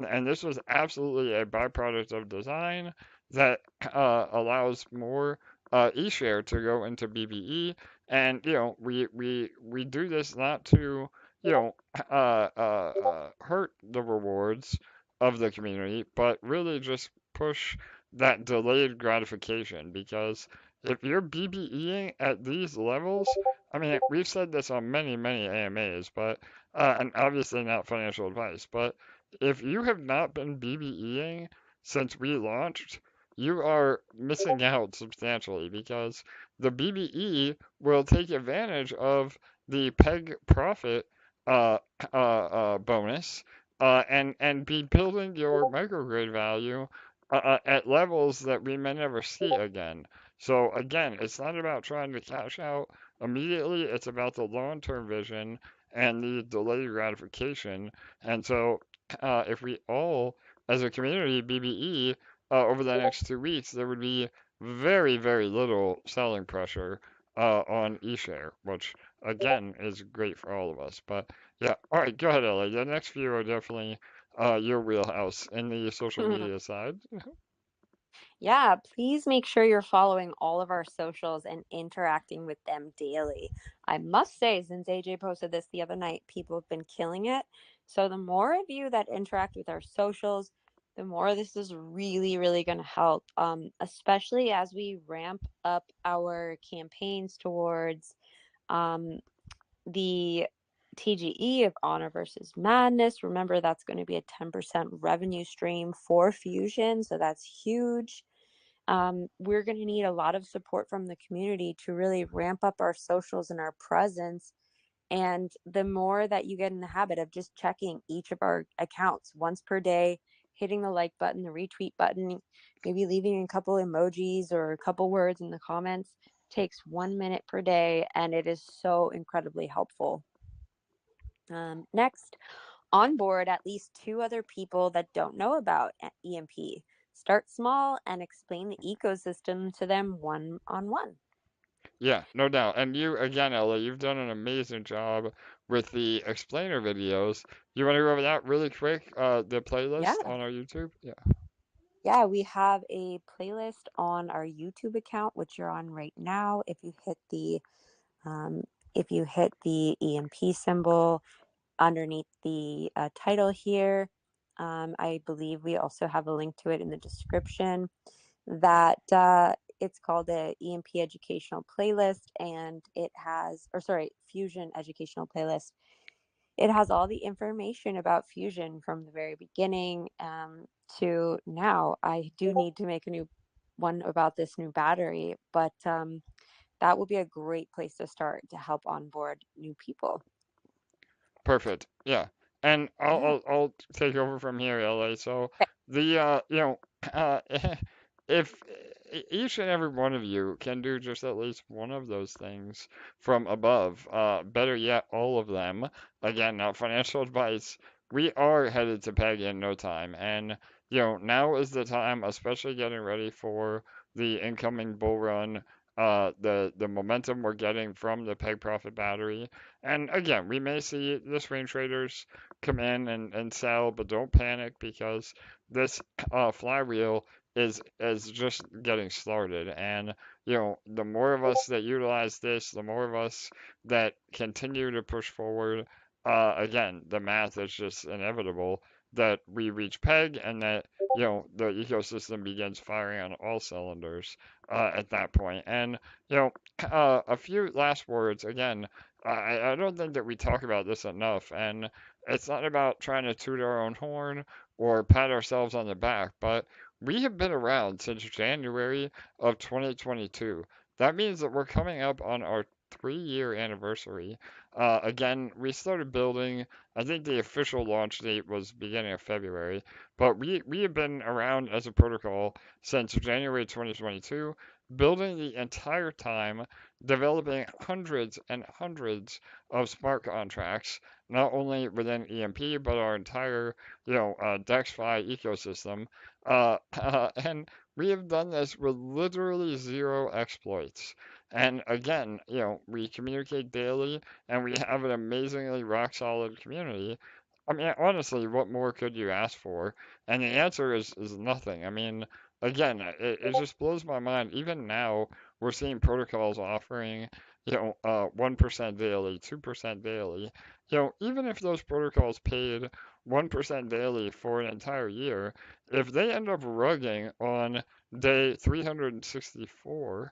And this was absolutely a byproduct of design that allows more eShare to go into BBE. And we do this not to hurt the rewards of the community, but really just push that delayed gratification. Because if you're BBEing at these levels, I mean, we've said this on many, many AMAs, but and obviously not financial advice, but if you have not been BBEing since we launched, you are missing out substantially, because the BBE will take advantage of the peg profit bonus, and be building your microgrid value at levels that we may never see again. So again, it's not about trying to cash out immediately, it's about the long-term vision and the delayed gratification. And so if we all, as a community, BBE over the next 2 weeks, there would be very, very little selling pressure on eShare, which again is great for all of us. But yeah, all right, go ahead, Ellie. The next few are definitely your wheelhouse in the social media side. Yeah, please make sure you're following all of our socials and interacting with them daily. I must say, since AJ posted this the other night, people have been killing it. So the more of you that interact with our socials, the more this is really, really going to help, especially as we ramp up our campaigns towards um, the TGE of Honor versus Madness. Remember, that's going to be a 10% revenue stream for Fusion, so that's huge. We're going to need a lot of support from the community to really ramp up our socials and our presence. And the more that you get in the habit of just checking each of our accounts once per day, hitting the like button, the retweet button, maybe leaving a couple emojis or a couple words in the comments, takes 1 minute per day, and it is so incredibly helpful. Next, onboard at least 2 other people that don't know about EMP. Start small and explain the ecosystem to them one on one. Yeah, no doubt. And you, again, Ella, you've done an amazing job with the explainer videos. You want to go over that really quick? The Yeah. playlist on our YouTube? Yeah. Yeah, we have a playlist on our YouTube account, which you're on right now. Um, if you hit the EMP symbol underneath the title here, I believe we also have a link to it in the description. That it's called a EMP educational playlist, and it has, or sorry, Fusion educational playlist. It has all the information about Fusion from the very beginning to now. I do need to make a new one about this new battery, but that will be a great place to start to help onboard new people. Perfect. Yeah. And I'll, Yeah. I'll take over from here, LA. So Okay. the uh, if each and every one of you can do just at least one of those things from above, better yet, all of them. Again, not financial advice. We are headed to peg in no time, and now is the time, especially getting ready for the incoming bull run. The momentum we're getting from the peg profit battery. And again, we may see the swing traders come in and sell, but don't panic because this flywheel is just getting started. And the more of us that utilize this, the more of us that continue to push forward. Again, the math is just inevitable that we reach peg and that the ecosystem begins firing on all cylinders at that point. And a few last words again. I don't think that we talk about this enough, and it's not about trying to toot our own horn or pat ourselves on the back, but we have been around since January of 2022. That means that we're coming up on our 3-year anniversary. Again, we started building, I think the official launch date was beginning of February, but we have been around as a protocol since January 2022, building the entire time, developing hundreds and hundreds of smart contracts, not only within EMP, but our entire, DexFi ecosystem. And we have done this with literally zero exploits. And again, we communicate daily and we have an amazingly rock solid community. I mean, honestly, what more could you ask for? And the answer is nothing. I mean, again, it just blows my mind. Even now, we're seeing protocols offering, 1% daily, 2% daily. Even if those protocols paid 1% daily for an entire year, if they end up rugging on day 364,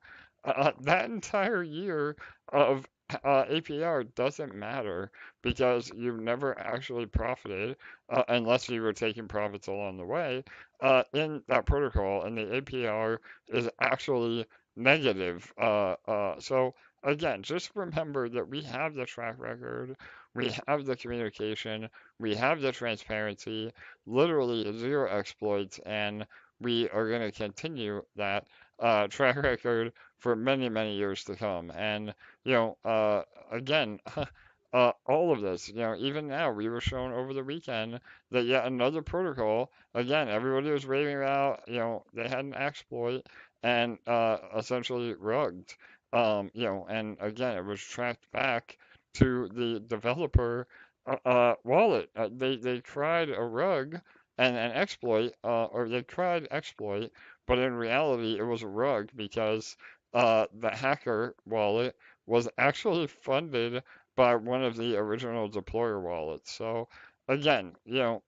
that entire year of APR doesn't matter because you've never actually profited unless you were taking profits along the way in that protocol, and the APR is actually negative. So again, just remember that we have the track record, we have the communication, we have the transparency, literally zero exploits, and we are going to continue that track record for many, many years to come. And, again, all of this, even now, we were shown over the weekend that yet another protocol, again, everybody was raving about, they had an exploit and essentially rugged. And again, it was tracked back to the developer wallet. They tried a rug and an exploit, or they tried exploit, but in reality, it was a rug because the hacker wallet was actually funded by one of the original deployer wallets. So again,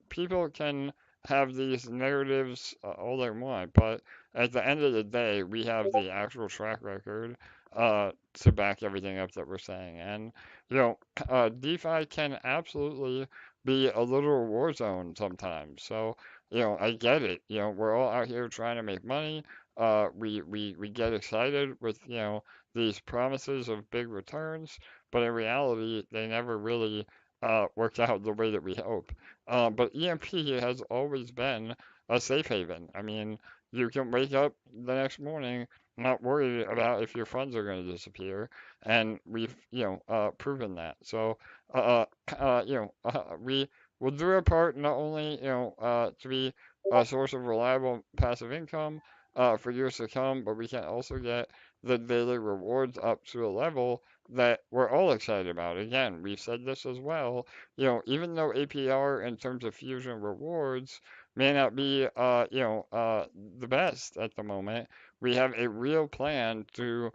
people can have these narratives all they want, but at the end of the day, we have the actual track record to back everything up that we're saying. And DeFi can absolutely be a little war zone sometimes. So I get it. We're all out here trying to make money. We get excited with these promises of big returns, but in reality, they never really work out the way that we hope. But EMP has always been a safe haven. I mean, you can wake up the next morning not worried about if your funds are going to disappear, and we've proven that. So we will do our part not only to be a source of reliable passive income, for years to come, but we can also get the daily rewards up to a level that we're all excited about. Again, we've said this as well. Even though APR in terms of Fusion rewards may not be, the best at the moment, we have a real plan to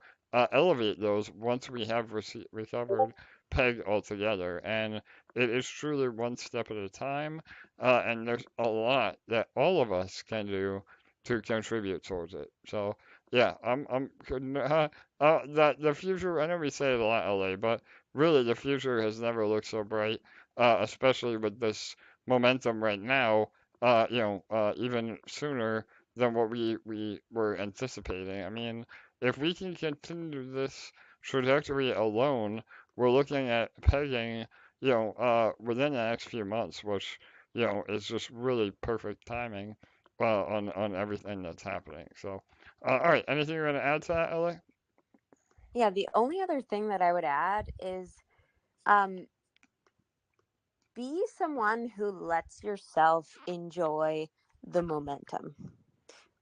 elevate those once we have recovered PEG altogether. And it is truly one step at a time, and there's a lot that all of us can do to contribute towards it. So yeah, couldn't that the future. I know we say it a lot, LA, but really the future has never looked so bright, especially with this momentum right now. Even sooner than what we were anticipating. I mean, if we can continue this trajectory alone, we're looking at pegging, within the next few months, which, is just really perfect timing, on everything that's happening. So, all right, anything you're going to add to that, LA? Yeah, the only other thing that I would add is um, be someone who lets yourself enjoy the momentum.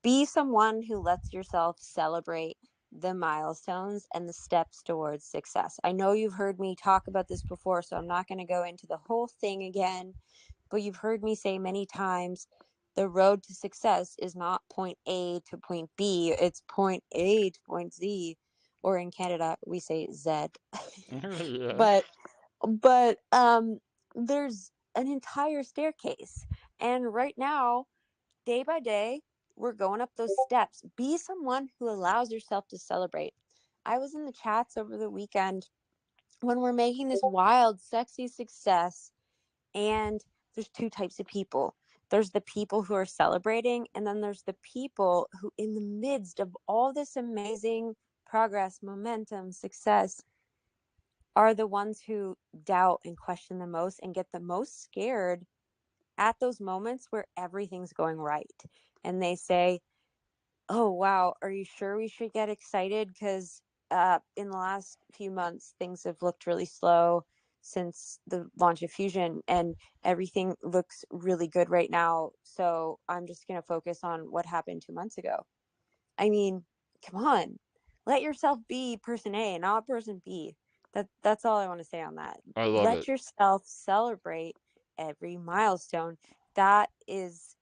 Be someone who lets yourself celebrate the milestones and the steps towards success. I know you've heard me talk about this before, so I'm not going to go into the whole thing again, but you've heard me say many times the road to success is not point A to point B, it's point A to point Z, or in Canada we say Z. Yeah. but but there's an entire staircase, and right now, day by day, we're going up those steps. Be someone who allows yourself to celebrate. I was in the chats over the weekend when we're making this wild, sexy success, and there's two types of people. There's the people who are celebrating, and then there's the people who, in the midst of all this amazing progress, momentum, success, are the ones who doubt and question the most and get the most scared at those moments where everything's going right. And they say, "Oh, wow, are you sure we should get excited? Because in the last few months, things have looked really slow since the launch of Fusion, and everything looks really good right now. So I'm just going to focus on what happened 2 months ago." I mean, come on, let yourself be person A, not person B. That's all I want to say on that. I love Let it. yourself celebrate every milestone. That is,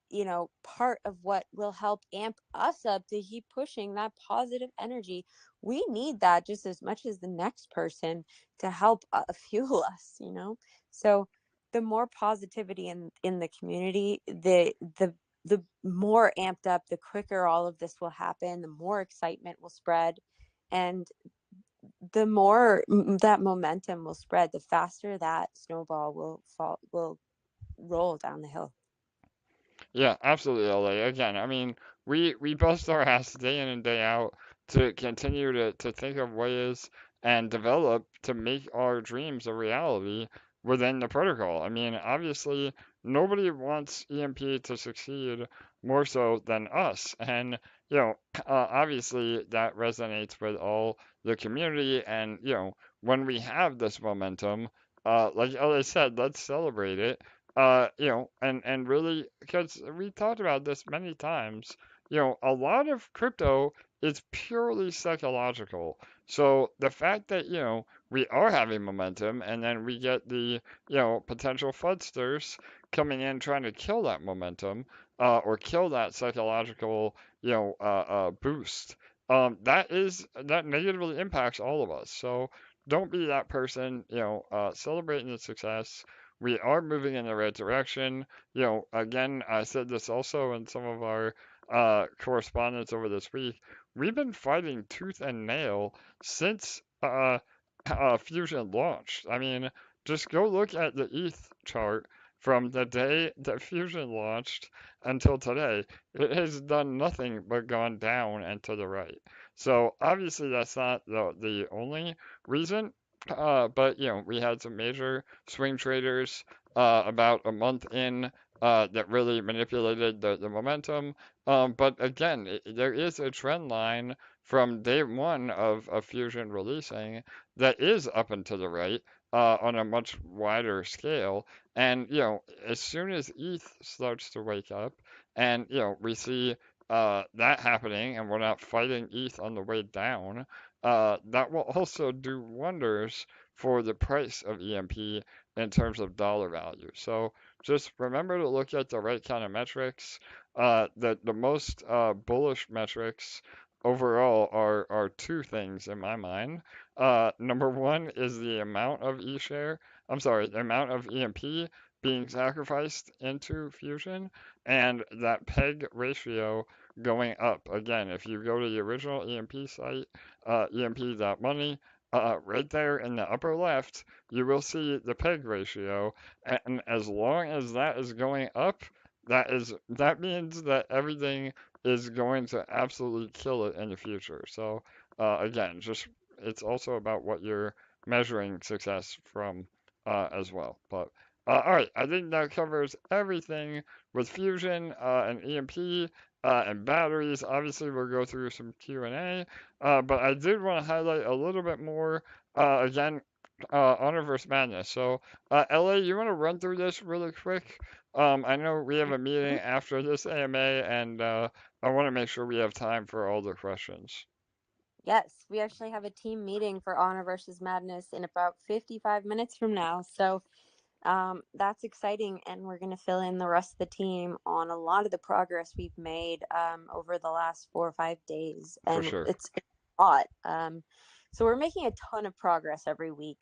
part of what will help amp us up to keep pushing that positive energy. We need that just as much as the next person to help fuel us. So the more positivity in the community, the more amped up, the quicker all of this will happen, the more excitement will spread, and the more that momentum will spread, the faster that snowball will roll down the hill. Yeah, absolutely, LA. Again, I mean, we bust our ass day in and day out to continue to think of ways and develop to make our dreams a reality within the protocol. I mean, obviously, nobody wants EMP to succeed more so than us, and obviously that resonates with all the community. And when we have this momentum, like LA said, let's celebrate it, and really, because we talked about this many times, a lot of crypto is purely psychological. So the fact that, we are having momentum and then we get the, potential fudsters coming in trying to kill that momentum, or kill that psychological, boost, that negatively impacts all of us. So don't be that person, celebrating the success. We are moving in the right direction. Again, I said this also in some of our correspondence over this week. We've been fighting tooth and nail since Fusion launched. I mean, just go look at the ETH chart from the day that Fusion launched until today. It has done nothing but gone down and to the right. So obviously that's not the only reason, but we had some major swing traders about a month in that really manipulated the momentum. But again, there is a trend line from day one of Fusion releasing that is up and to the right, on a much wider scale. And as soon as ETH starts to wake up, and we see that happening and we're not fighting ETH on the way down, that will also do wonders for the price of EMP in terms of dollar value. So just remember to look at the right kind of metrics. The most bullish metrics overall are two things in my mind. Number one is the amount of the amount of EMP being sacrificed into Fusion, and that peg ratio going up. Again, if you go to the original EMP site, EMP.Money, right there in the upper left, you will see the peg ratio, and as long as that is going up, that means that everything is going to absolutely kill it in the future. So again, just it's also about what you're measuring success from as well. But all right, I think that covers everything with Fusion and EMP and batteries. Obviously, we'll go through some Q&A, but I did want to highlight a little bit more again. Honor versus Madness. So, LA, you want to run through this really quick? I know we have a meeting after this AMA, and I want to make sure we have time for all the questions. Yes, we actually have a team meeting for Honor versus Madness in about 55 minutes from now. So that's exciting, and we're going to fill in the rest of the team on a lot of the progress we've made over the last 4 or 5 days, For and sure. it's a lot. So we're making a ton of progress every week,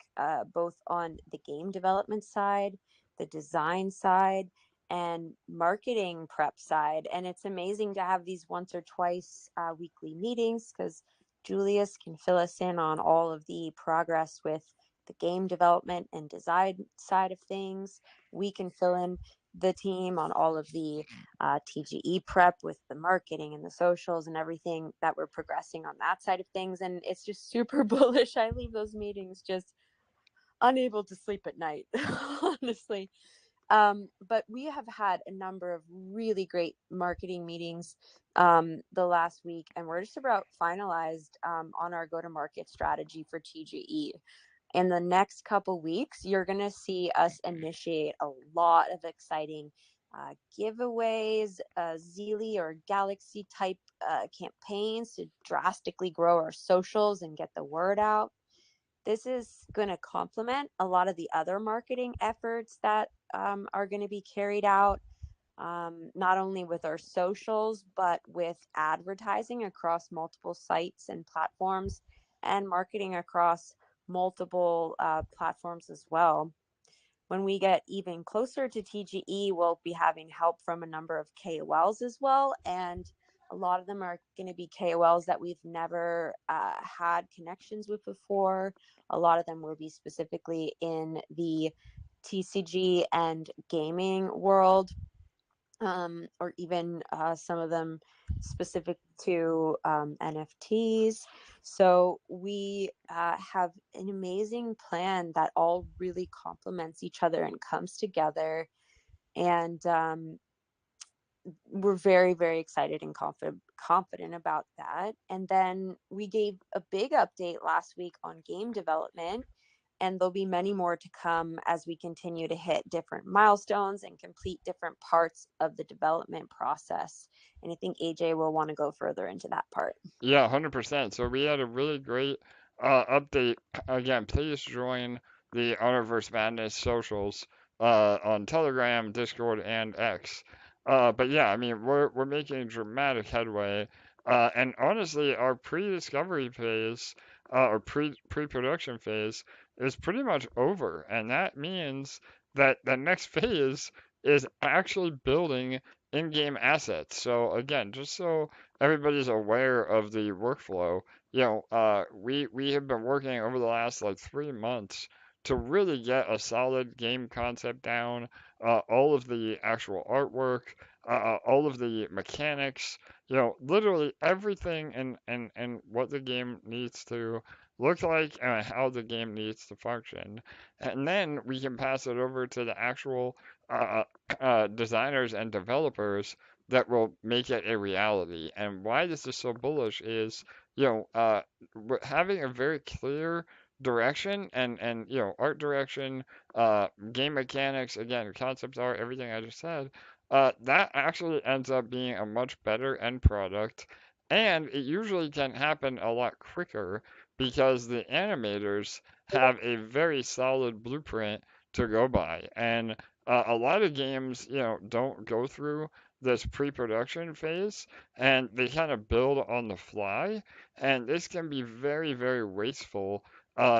both on the game development side, the design side, and marketing prep side. And it's amazing to have these once or twice weekly meetings because Julius can fill us in on all of the progress with the game development and design side of things. We can fill in the team on all of the TGE prep with the marketing and the socials and everything that we're progressing on that side of things. And it's just super bullish. I leave those meetings just unable to sleep at night, honestly. But we have had a number of really great marketing meetings the last week, and we're just about finalized on our go-to-market strategy for TGE. In the next couple weeks, you're going to see us initiate a lot of exciting giveaways, Zeely or Galaxy type campaigns to drastically grow our socials and get the word out. This is going to complement a lot of the other marketing efforts that are going to be carried out, not only with our socials, but with advertising across multiple sites and platforms and marketing across multiple platforms as well. When we get even closer to TGE, we'll be having help from a number of KOLs as well. And a lot of them are going to be KOLs that we've never had connections with before. A lot of them will be specifically in the TCG and gaming world, or even some of them specific to NFTs. So we have an amazing plan that all really complements each other and comes together. And we're very, very excited and confident about that. And then we gave a big update last week on game development, and there'll be many more to come as we continue to hit different milestones and complete different parts of the development process. And I think AJ will want to go further into that part. Yeah, 100%. So we had a really great update. Again, please join the Honor Madness socials on Telegram, Discord, and X. But yeah, I mean, we're making dramatic headway. And honestly, our pre-discovery phase, or pre-production phase, is pretty much over. And that means that the next phase is actually building in-game assets. So again, just so everybody's aware of the workflow. We have been working over the last like 3 months to really get a solid game concept down, all of the actual artwork, all of the mechanics, literally everything and what the game needs to look like and how the game needs to function. And then we can pass it over to the actual designers and developers that will make it a reality. And why this is so bullish is, having a very clear direction and art direction, game mechanics, again, concept art, everything I just said, that actually ends up being a much better end product, and it usually can happen a lot quicker because the animators have a very solid blueprint to go by. And a lot of games, don't go through this pre-production phase, and they kind of build on the fly, and this can be very, very wasteful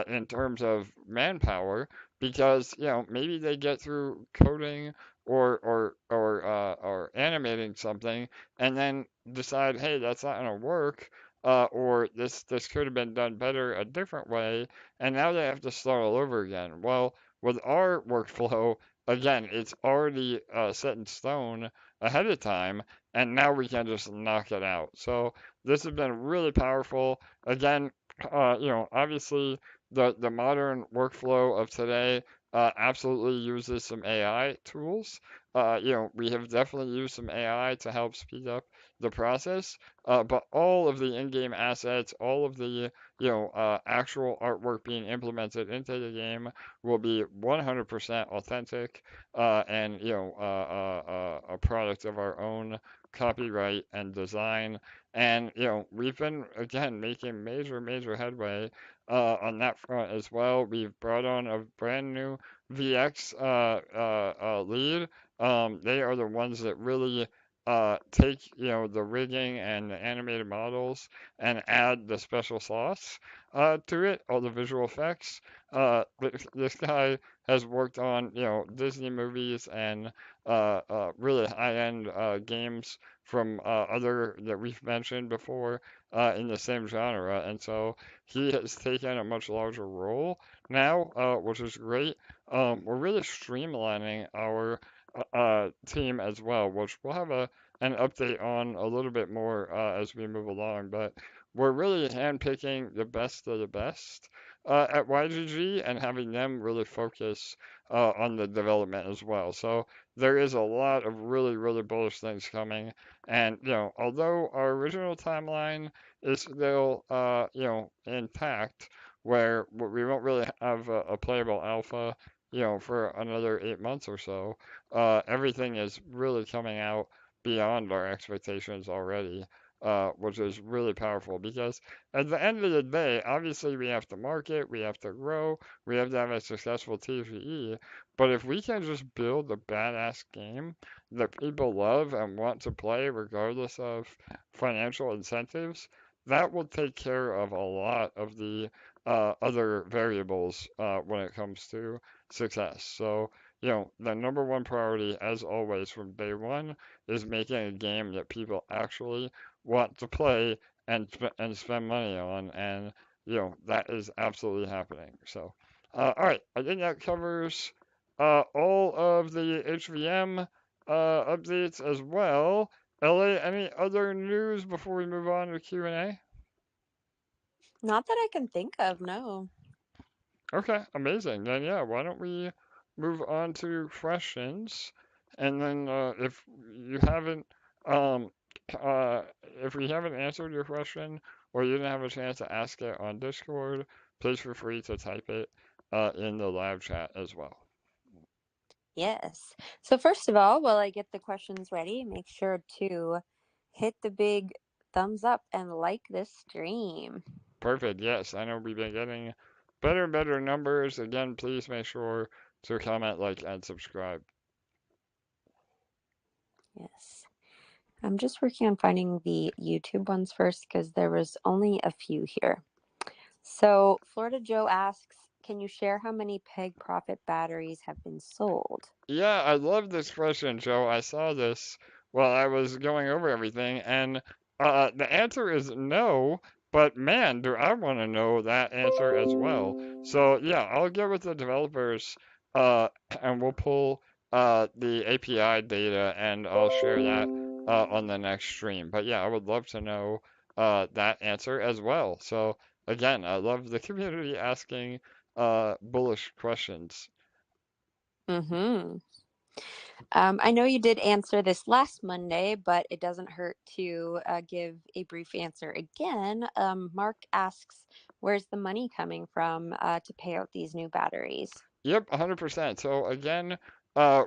in terms of manpower because maybe they get through coding or animating something and then decide, hey, that's not gonna work, or this could have been done better a different way, and now they have to start all over again. Well, with our workflow, again, it's already set in stone ahead of time, and now we can just knock it out. So this has been really powerful. Again, obviously the modern workflow of today absolutely uses some AI tools. We have definitely used some AI to help speed up the process, but all of the in-game assets, all of the actual artwork being implemented into the game will be 100% authentic and a product of our own copyright and design. And we've been again making major, major headway on that front as well. We've brought on a brand new VX lead. They are the ones that really take the rigging and the animated models and add the special sauce to it, all the visual effects. This guy has worked on Disney movies and really high-end games from other that we've mentioned before in the same genre, and so he has taken a much larger role now, which is great. We're really streamlining our team as well, which we'll have an update on a little bit more as we move along. But we're really handpicking the best of the best at YGG and having them really focus on the development as well. So there is a lot of really, really bullish things coming. And, although our original timeline is still, intact, where we won't really have a playable alpha, for another 8 months or so, everything is really coming out beyond our expectations already, which is really powerful because at the end of the day, obviously we have to market, we have to grow, we have to have a successful TCE, but if we can just build a badass game that people love and want to play regardless of financial incentives, that will take care of a lot of the other variables when it comes to success. So, the number one priority, as always, from day one, is making a game that people actually want to play and spend money on, and that is absolutely happening. So, all right, I think that covers all of the HVM updates as well. LA, any other news before we move on to Q&A? Not that I can think of, no. Okay, amazing. Then yeah, why don't we move on to questions, and then you haven't um if we haven't answered your question or you didn't have a chance to ask it on Discord, please feel free to type it in the live chat as well. Yes. So first of all, while I get the questions ready, make sure to hit the big thumbs up and like this stream. Perfect. Yes, I know we've been getting better and better numbers. Again, please make sure to comment, like, and subscribe. Yes. I'm just working on finding the YouTube ones first because there was only a few here. So Florida Joe asks, can you share how many peg profit batteries have been sold? Yeah, I love this question, Joe. I saw this while I was going over everything, and the answer is no, but man, do I want to know that answer as well. So yeah, I'll get with the developers and we'll pull the API data and I'll share that on the next stream. But yeah, I would love to know that answer as well. So again, I love the community asking bullish questions. Mm-hmm. I know you did answer this last Monday, but it doesn't hurt to give a brief answer again. Mark asks, where's the money coming from to pay out these new batteries? Yep, 100%. So again,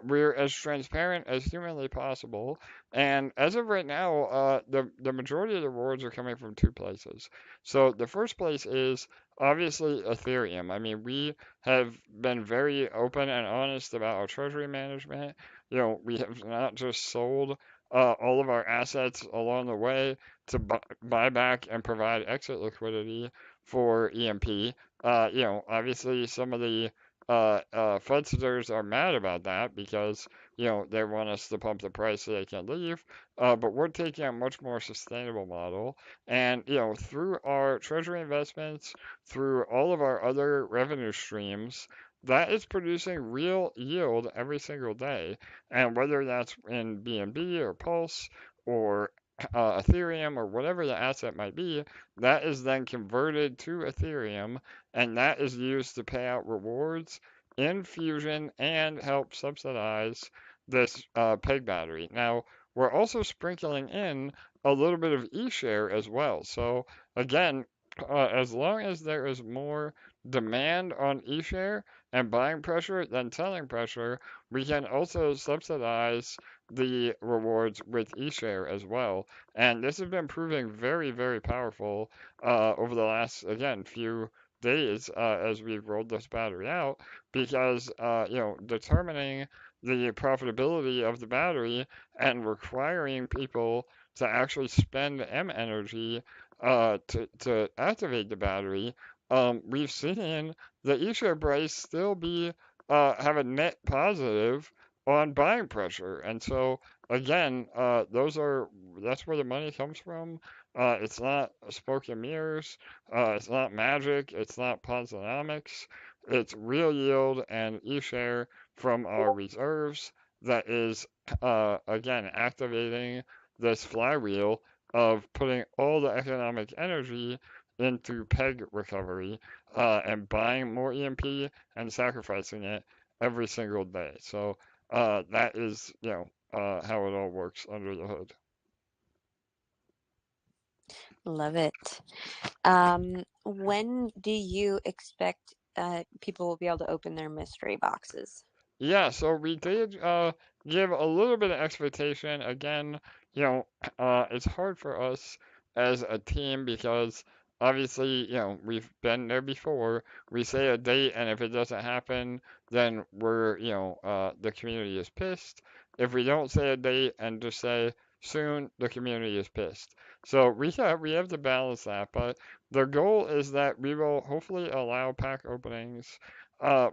we're as transparent as humanly possible. And as of right now, the majority of the rewards are coming from two places. So the first place is obviously Ethereum. I mean, we have been very open and honest about our treasury management. You know, we have not just sold all of our assets along the way to buy back and provide exit liquidity for EMP. You know, obviously some of the fraudsters are mad about that because, you know, they want us to pump the price so they can leave. But we're taking a much more sustainable model. And, you know, through our treasury investments, through all of our other revenue streams, that is producing real yield every single day. And whether that's in BNB or Pulse or Ethereum or whatever the asset might be, that is then converted to Ethereum and that is used to pay out rewards in Fusion and help subsidize this peg battery. Now, we're also sprinkling in a little bit of eShare as well. So again, as long as there is more demand on eShare and buying pressure than selling pressure, we can also subsidize the rewards with eShare as well. And this has been proving very, very powerful over the last, again, few days as we've rolled this battery out because you know, determining the profitability of the battery and requiring people to actually spend mENERGY to activate the battery, we've seen the eShare price still be have a net positive on buying pressure. And so again, that's where the money comes from. It's not smoke and mirrors. It's not magic. It's not Ponzonomics. It's real yield and eShare from our reserves that is, again, activating this flywheel of putting all the economic energy into peg recovery and buying more EMP and sacrificing it every single day. So that is, you know, how it all works under the hood. Love it. When do you expect people will be able to open their mystery boxes? Yeah, so we did give a little bit of expectation. Again, you know, it's hard for us as a team because obviously, you know, we've been there before. We say a date, and if it doesn't happen, then we're, you know, the community is pissed. If we don't say a date and just say soon, the community is pissed. So we have to balance that, but the goal is that we will hopefully allow pack openings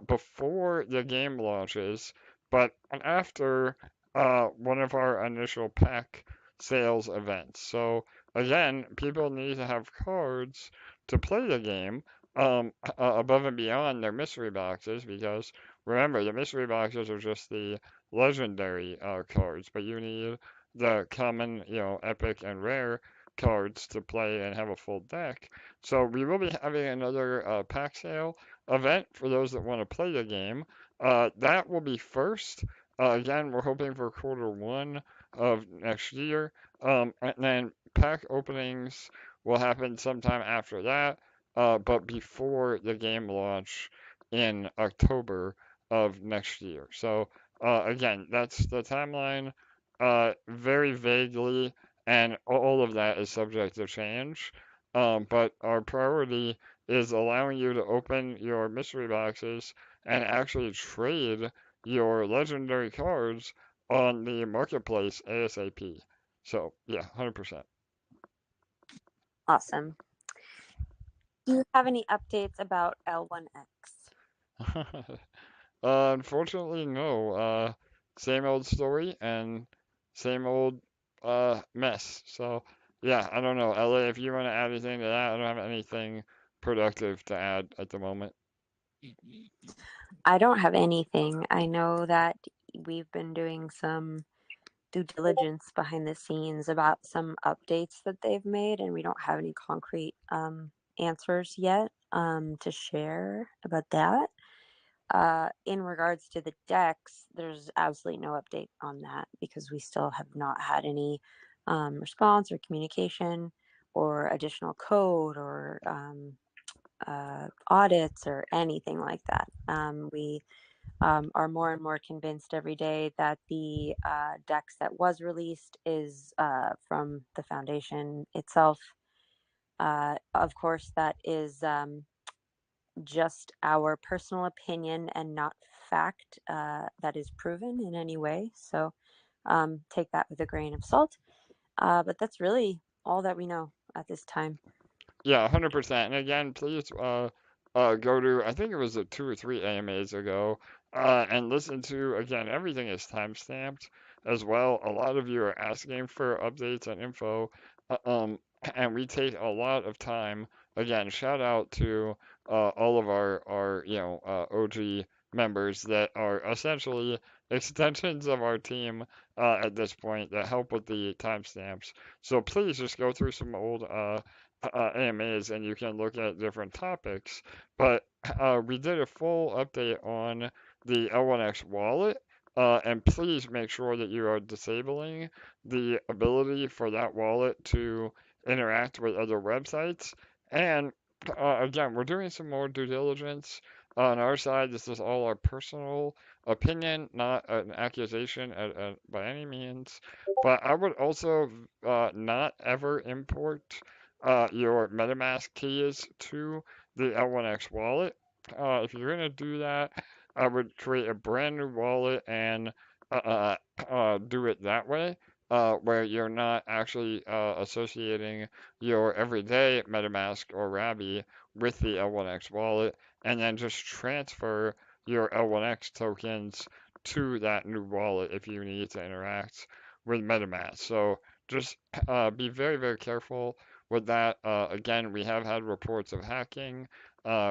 before the game launches, but after one of our initial pack sales events. So again, people need to have cards to play the game above and beyond their mystery boxes because remember, the mystery boxes are just the legendary cards, but you need the common, you know, epic and rare cards to play and have a full deck. So we will be having another pack sale event for those that want to play the game. That will be first. Again, we're hoping for quarter 1 of next year. And then pack openings will happen sometime after that, but before the game launch in October of next year. So, again, that's the timeline, very vaguely, and all of that is subject to change. But our priority is allowing you to open your mystery boxes and actually trade your legendary cards on the marketplace ASAP. So, yeah, 100%. Awesome. Do you have any updates about L1X? Unfortunately, no. Same old story and same old mess. So, yeah, I don't know. LA, if you want to add anything to that, I don't have anything productive to add at the moment. I don't have anything. I know that we've been doing some due diligence behind the scenes about some updates that they've made, and we don't have any concrete answers yet to share about that. In regards to the decks, there's absolutely no update on that because we still have not had any response or communication or additional code or audits or anything like that. We are more and more convinced every day that the DEX that was released is from the foundation itself. Of course, that is just our personal opinion and not fact that is proven in any way. So take that with a grain of salt. But that's really all that we know at this time. Yeah, 100%. And again, please go to, I think it was 2 or 3 AMAs ago, and listen to, again, everything is timestamped as well. A lot of you are asking for updates and info, uh, um, and we take a lot of time. Again, shout out to all of our OG members that are essentially extensions of our team at this point that help with the timestamps. So please just go through some old AMAs and you can look at different topics. But we did a full update on the L1X wallet. And please make sure that you are disabling the ability for that wallet to interact with other websites. And again, we're doing some more due diligence on our side. This is all our personal opinion, not an accusation by any means. But I would also not ever import your MetaMask keys to the L1X wallet. If you're going to do that, I would create a brand new wallet and do it that way, where you're not actually associating your everyday MetaMask or Rabby with the L1X wallet, and then just transfer your L1X tokens to that new wallet if you need to interact with MetaMask. So just be very, very careful with that. Again, we have had reports of hacking.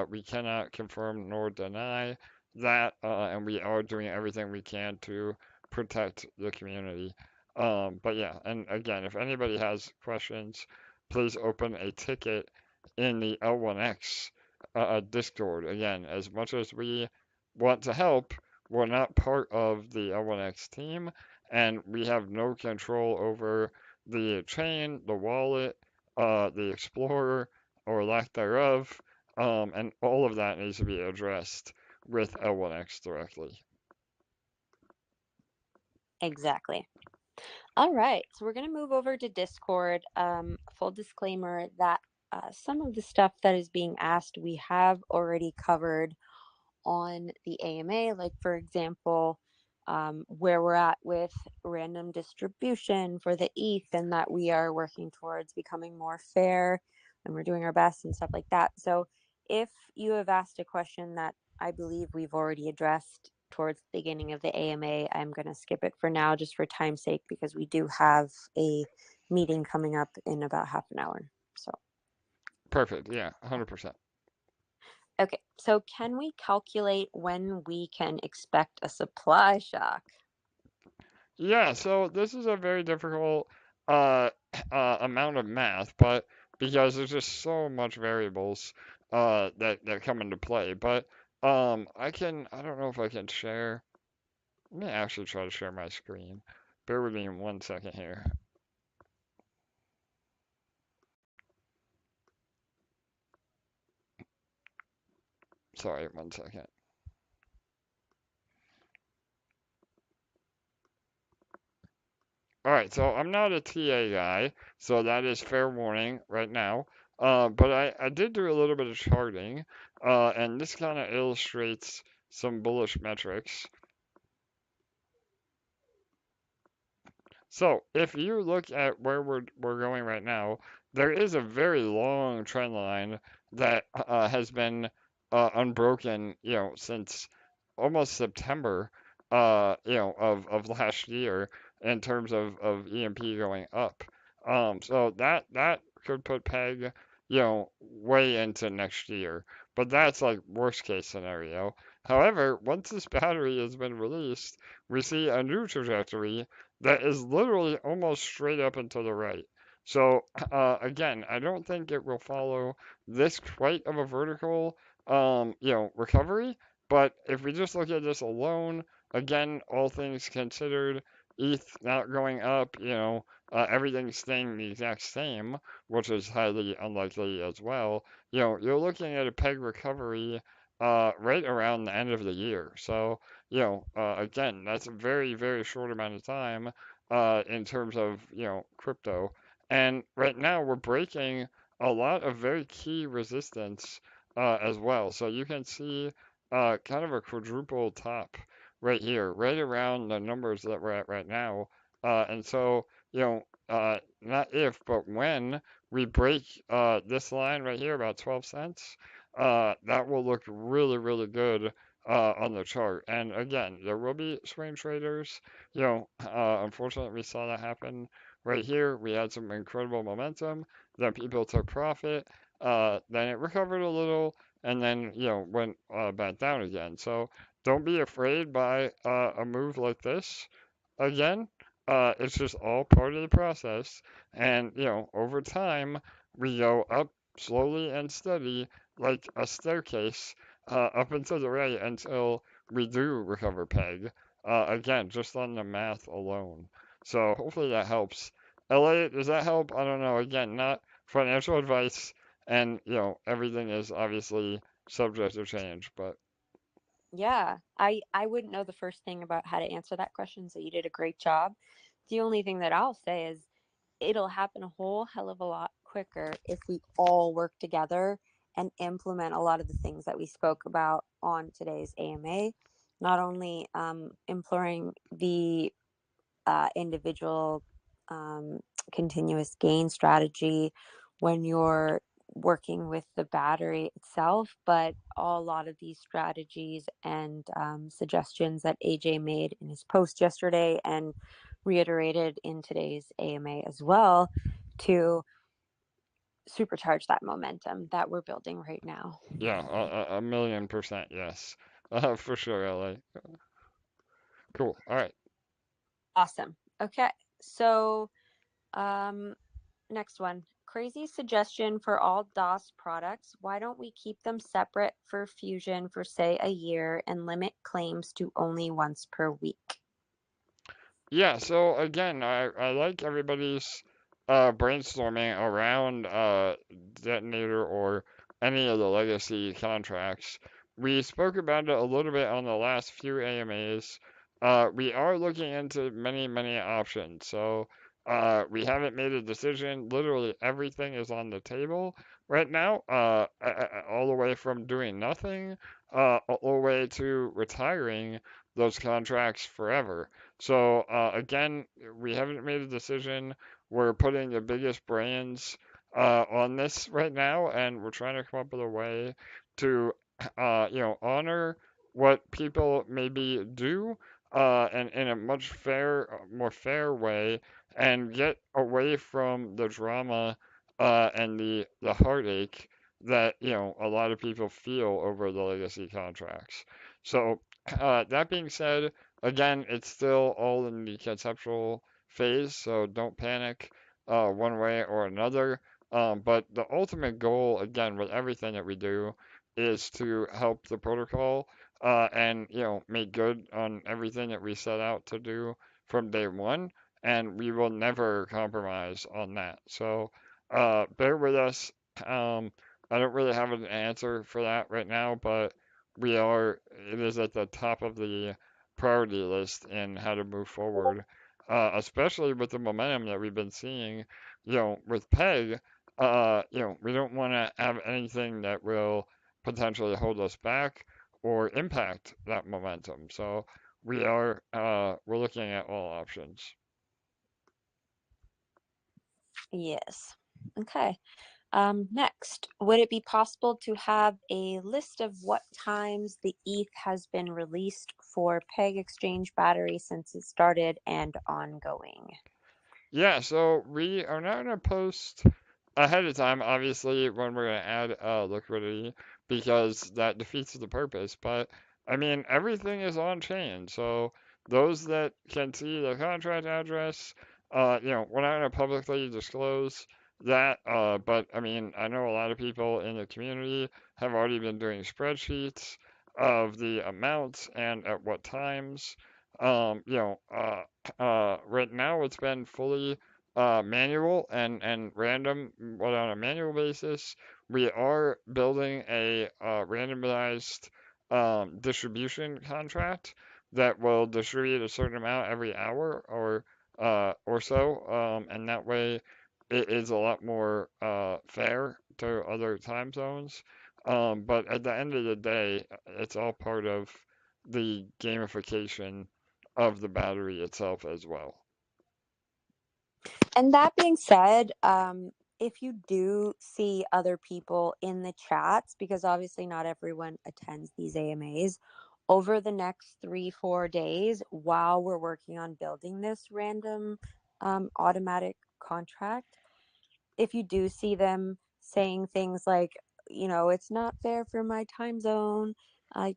We cannot confirm nor deny that, and we are doing everything we can to protect the community. But yeah, and again, if anybody has questions, please open a ticket in the L1X Discord. Again, as much as we want to help, we're not part of the L1X team, and we have no control over the chain, the wallet, the Explorer, or lack thereof, and all of that needs to be addressed with L1X directly. Exactly. All right, so we're going to move over to Discord. Full disclaimer that some of the stuff that is being asked we have already covered on the AMA, like for example, where we're at with random distribution for the ETH and that we are working towards becoming more fair and we're doing our best and stuff like that. So if you have asked a question that I believe we've already addressed towards the beginning of the AMA, I'm going to skip it for now just for time's sake because we do have a meeting coming up in about half an hour. So Perfect. Yeah, 100%. okay, so can we calculate when we can expect a supply shock? Yeah, so this is a very difficult uh, amount of math, but because there's just so much variables that come into play. But I don't know if I can share. Let me actually try to share my screen. Bear with me 1 second here. Sorry, 1 second. All right, so I'm not a TA guy, so that is fair warning right now. But I did do a little bit of charting, and this kind of illustrates some bullish metrics. So if you look at where we're going right now, there is a very long trend line that has been unbroken, since almost September, of last year in terms of EMP going up. So that could put peg, way into next year. But that's like worst case scenario. However, once this battery has been released, we see a new trajectory that is literally almost straight up and to the right. So again, I don't think it will follow this quite of a vertical, recovery. But if we just look at this alone, again, all things considered, ETH not going up, everything staying the exact same, which is highly unlikely as well. You're looking at a peg recovery right around the end of the year. So, again, that's a very, very short amount of time in terms of, crypto. And right now we're breaking a lot of very key resistance as well. So you can see kind of a quadruple top right here, right around the numbers that we're at right now. And so, not if, but when we break this line right here, about 12 cents, that will look really, really good on the chart. And again, there will be swing traders. Unfortunately, we saw that happen right here. We had some incredible momentum. Then people took profit. Then it recovered a little, and then went back down again. So don't be afraid by a move like this. Again, it's just all part of the process. And, over time, we go up slowly and steady like a staircase up and to the right until we do recover peg. Again, just on the math alone. So hopefully that helps. Elliot, does that help? I don't know. Again, not financial advice, and everything is obviously subject to change, but Yeah, I wouldn't know the first thing about how to answer that question, so you did a great job. The only thing that I'll say is it'll happen a whole hell of a lot quicker if we all work together and implement a lot of the things that we spoke about on today's AMA. Not only imploring the individual um, continuous gain strategy when you're working with the battery itself, but a lot of these strategies and suggestions that AJ made in his post yesterday and reiterated in today's AMA as well to supercharge that momentum that we're building right now. yeah, a million percent yes. For sure, LA. Cool. All right. Awesome. Okay. So, next one. Crazy suggestion for all DAAS products. Why don't we keep them separate for Fusion for, say, a year and limit claims to only once per week? Yeah, so again, I like everybody's brainstorming around Detonator or any of the legacy contracts. We spoke about it a little bit on the last few AMAs. We are looking into many, many options. So we haven't made a decision. Literally everything is on the table right now, all the way from doing nothing, all the way to retiring those contracts forever. So again, we haven't made a decision. We're putting the biggest brains on this right now, and we're trying to come up with a way to, honor what people maybe do, and in a much more fair way, and get away from the drama and the heartache that a lot of people feel over the legacy contracts. So that being said. Again, it's still all in the conceptual phase, so don't panic one way or another. But the ultimate goal, again, with everything that we do, is to help the protocol and make good on everything that we set out to do from day one, and we will never compromise on that. So bear with us. I don't really have an answer for that right now, but it is at the top of the priority list in how to move forward, especially with the momentum that we've been seeing, with PEG. We don't want to have anything that will potentially hold us back or impact that momentum. So we're looking at all options. Yes. Okay. Next, would it be possible to have a list of what times the ETH has been released for PEG Exchange Battery since it started and ongoing? Yeah, so we are not going to post ahead of time, obviously, when we're going to add liquidity, because that defeats the purpose. But I mean, everything is on chain, so those that can see the contract address, we're not going to publicly disclose that. But I mean, I know a lot of people in the community have already been doing spreadsheets of the amounts and at what times. Right now it's been fully manual and random, but on a manual basis. We are building a randomized distribution contract that will distribute a certain amount every hour or so, and that way it is a lot more fair to other time zones. But at the end of the day, it's all part of the gamification of the battery itself as well. And that being said, if you do see other people in the chats, because obviously not everyone attends these AMAs, over the next 3-4 days, while we're working on building this random automatic contract, if you do see them saying things like, it's not fair for my time zone, I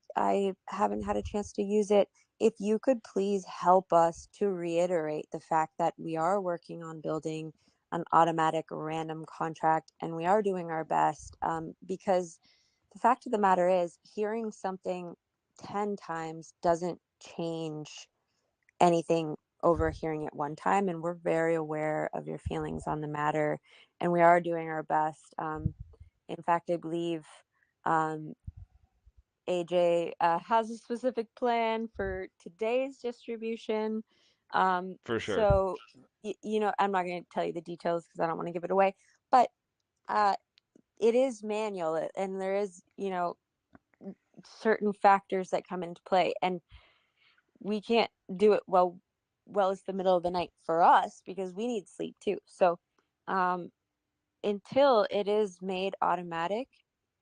haven't had a chance to use it, if you could please help us to reiterate the fact that we are working on building an automatic random contract and we are doing our best, because the fact of the matter is, hearing something 10 times doesn't change anything over hearing it one time, and we're very aware of your feelings on the matter, and we are doing our best. In fact, I believe AJ has a specific plan for today's distribution. For sure. So, I'm not going to tell you the details because I don't want to give it away, but it is manual, and there is, certain factors that come into play, and we can't do it well it's the middle of the night for us because we need sleep too. So until it is made automatic,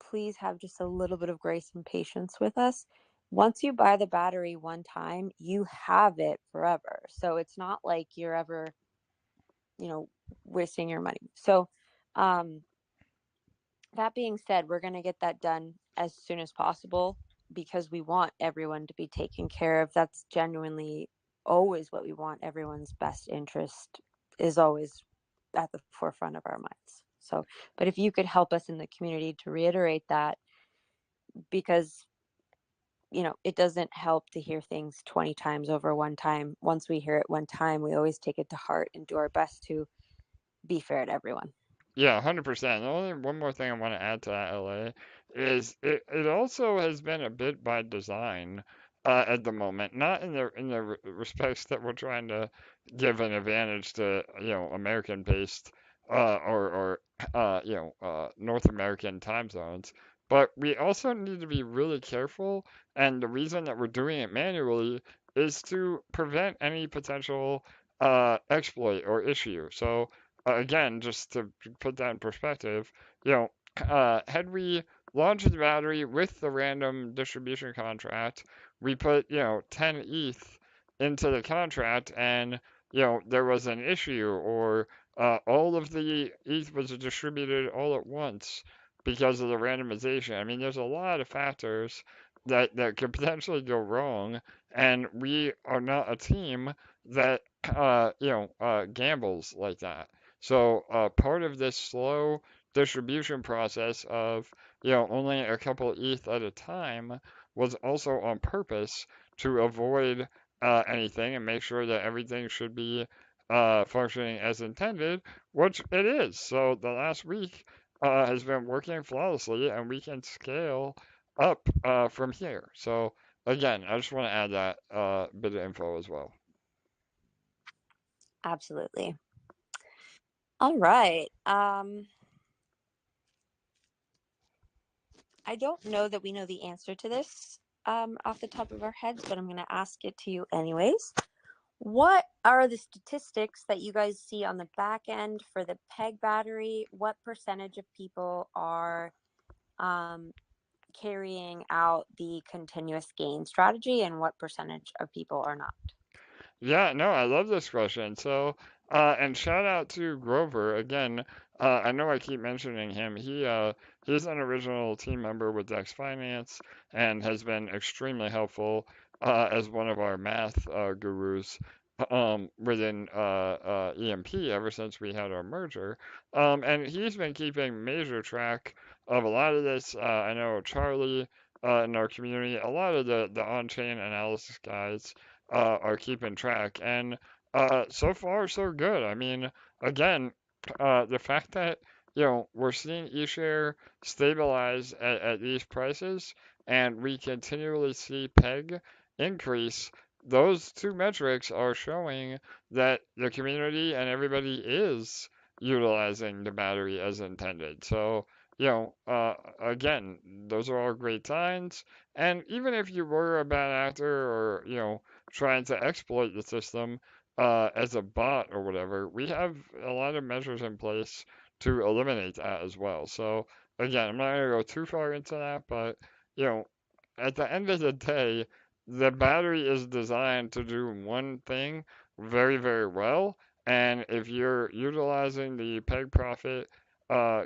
please have just a little bit of grace and patience with us. Once you buy the battery one time, you have it forever. So it's not like you're ever, wasting your money. So that being said, we're going to get that done as soon as possible because we want everyone to be taken care of. That's genuinely always what we want. Everyone's best interest is always at the forefront of our minds. So, but if you could help us in the community to reiterate that, because it doesn't help to hear things 20 times over one time. Once we hear it one time, we always take it to heart and do our best to be fair to everyone. Yeah, 100%. The only one more thing I want to add to that, LA, is it also has been a bit by design at the moment, not in the respects that we're trying to give an advantage to, American-based or North American time zones, but we also need to be really careful, and the reason that we're doing it manually is to prevent any potential exploit or issue. So again, just to put that in perspective, had we launched the battery with the random distribution contract, we put, 10 ETH into the contract and, there was an issue or all of the ETH was distributed all at once because of the randomization. I mean, there's a lot of factors that could potentially go wrong, and we are not a team that, gambles like that. So part of this slow distribution process of only a couple ETH at a time was also on purpose to avoid anything and make sure that everything should be functioning as intended, which it is. So the last week has been working flawlessly, and we can scale up from here. So again, I just want to add that bit of info as well. Absolutely. All right. I don't know that we know the answer to this off the top of our heads, but I'm going to ask it to you anyways. What are the statistics that you guys see on the back end for the PEG battery? What percentage of people are carrying out the continuous gain strategy, and what percentage of people are not? Yeah, no, I love this question. So, and shout out to Grover again. I know I keep mentioning him. He's an original team member with Dex Finance and has been extremely helpful as one of our math gurus within EMP ever since we had our merger. And he's been keeping major track of a lot of this. I know Charlie in our community, a lot of the on-chain analysis guys are keeping track. And So far so good. I mean, again, the fact that we're seeing eShare stabilize at these prices, and we continually see PEG increase. Those two metrics are showing that the community and everybody is utilizing the battery as intended. So, again, those are all great signs. And even if you were a bad actor or, trying to exploit the system, as a bot or whatever, we have a lot of measures in place to eliminate that as well. So again, I'm not going to go too far into that, but you know, at the end of the day, the battery is designed to do one thing very, very well. And if you're utilizing the peg profit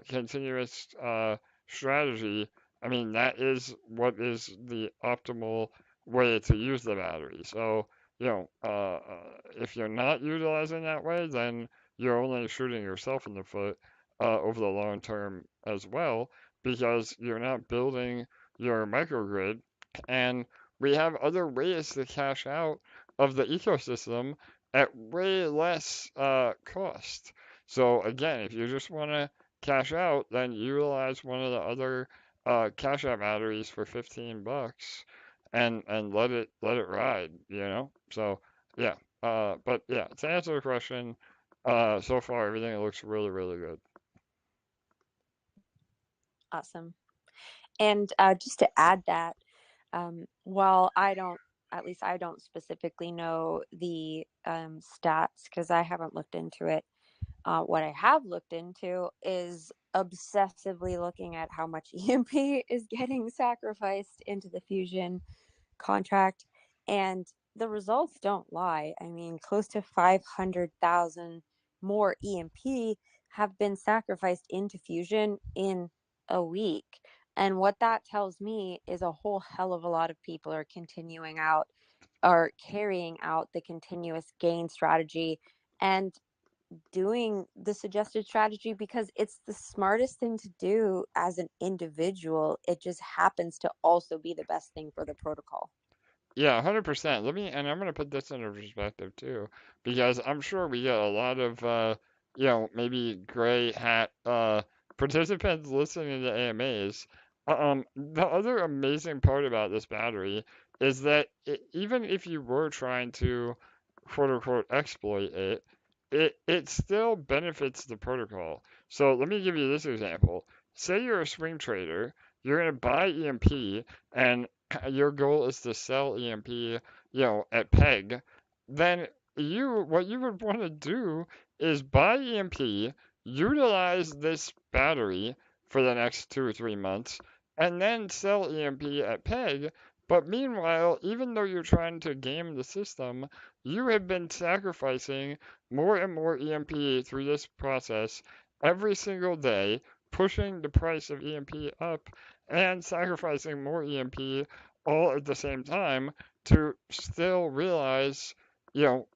continuous strategy, I mean, that is what is the optimal way to use the battery. So, if you're not utilizing that way, then you're only shooting yourself in the foot over the long term as well, because you're not building your microgrid. And we have other ways to cash out of the ecosystem at way less cost. So again, if you just want to cash out, then utilize one of the other cash out batteries for 15 bucks and let it ride, So yeah, but yeah, to answer the question, so far everything looks really, really good. Awesome. And just to add that, while at least I don't specifically know the stats because I haven't looked into it. What I have looked into is obsessively looking at how much EMP is getting sacrificed into the Fusion contract, and the results don't lie. I mean, close to 500,000 more EMP have been sacrificed into Fusion in a week. And what that tells me is a whole hell of a lot of people are carrying out the continuous gain strategy and doing the suggested strategy because it's the smartest thing to do as an individual. It just happens to also be the best thing for the protocol. Yeah, 100%. And I'm gonna put this into perspective too, because I'm sure we get a lot of, maybe gray hat participants listening to AMAs. The other amazing part about this battery is that even if you were trying to, quote unquote, exploit it, it still benefits the protocol. So let me give you this example. Say you're a swing trader, you're gonna buy EMP, and your goal is to sell EMP, at peg, then what you would want to do is buy EMP, utilize this battery for the next 2 or 3 months, and then sell EMP at peg. But meanwhile, even though you're trying to game the system, you have been sacrificing more and more EMP through this process every single day, pushing the price of EMP up and sacrificing more EMP all at the same time to still realize, you know,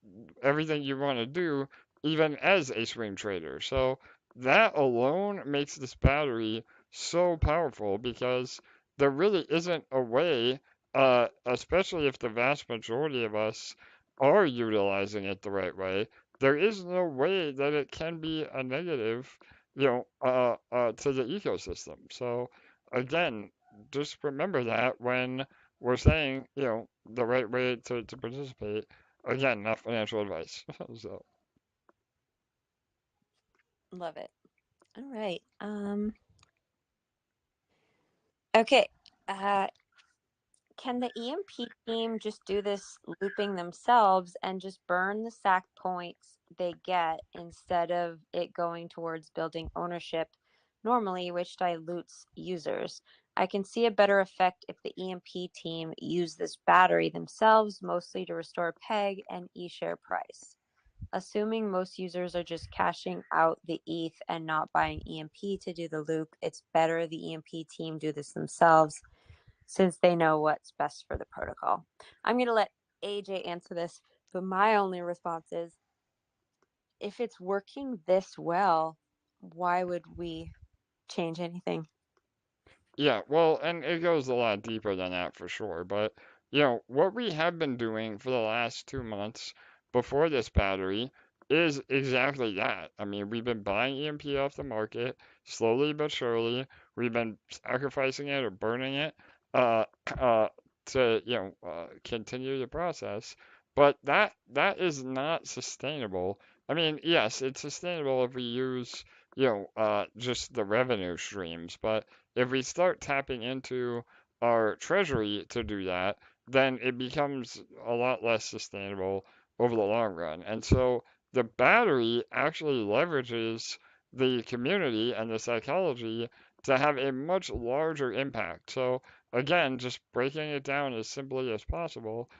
everything you want to do, even as a swing trader. So that alone makes this battery so powerful because there really isn't a way, especially if the vast majority of us are utilizing it the right way, there is no way that it can be a negative, to the ecosystem. So again, just remember that when we're saying, the right way to participate. Again, not financial advice. So, Love it. All right. Okay. Uh, can the EMP team just do this looping themselves and just burn the SAC points they get instead of it going towards building ownership normally, which dilutes users? I can see a better effect if the EMP team use this battery themselves, mostly to restore PEG and eShare price. Assuming most users are just cashing out the ETH and not buying EMP to do the loop, it's better the EMP team do this themselves since they know what's best for the protocol. I'm going to let AJ answer this, but my only response is if it's working this well, why would we change anything? yeah, well, and it goes a lot deeper than that for sure. But, what we have been doing for the last 2 months before this battery is exactly that. I mean, we've been buying EMP off the market slowly but surely. We've been sacrificing it or burning it uh, uh, to, continue the process. But that is not sustainable. I mean, yes, it's sustainable if we use, just the revenue streams. But if we start tapping into our treasury to do that, then it becomes a lot less sustainable over the long run. And so the battery actually leverages the community and the psychology to have a much larger impact. So again, just breaking it down as simply as possible,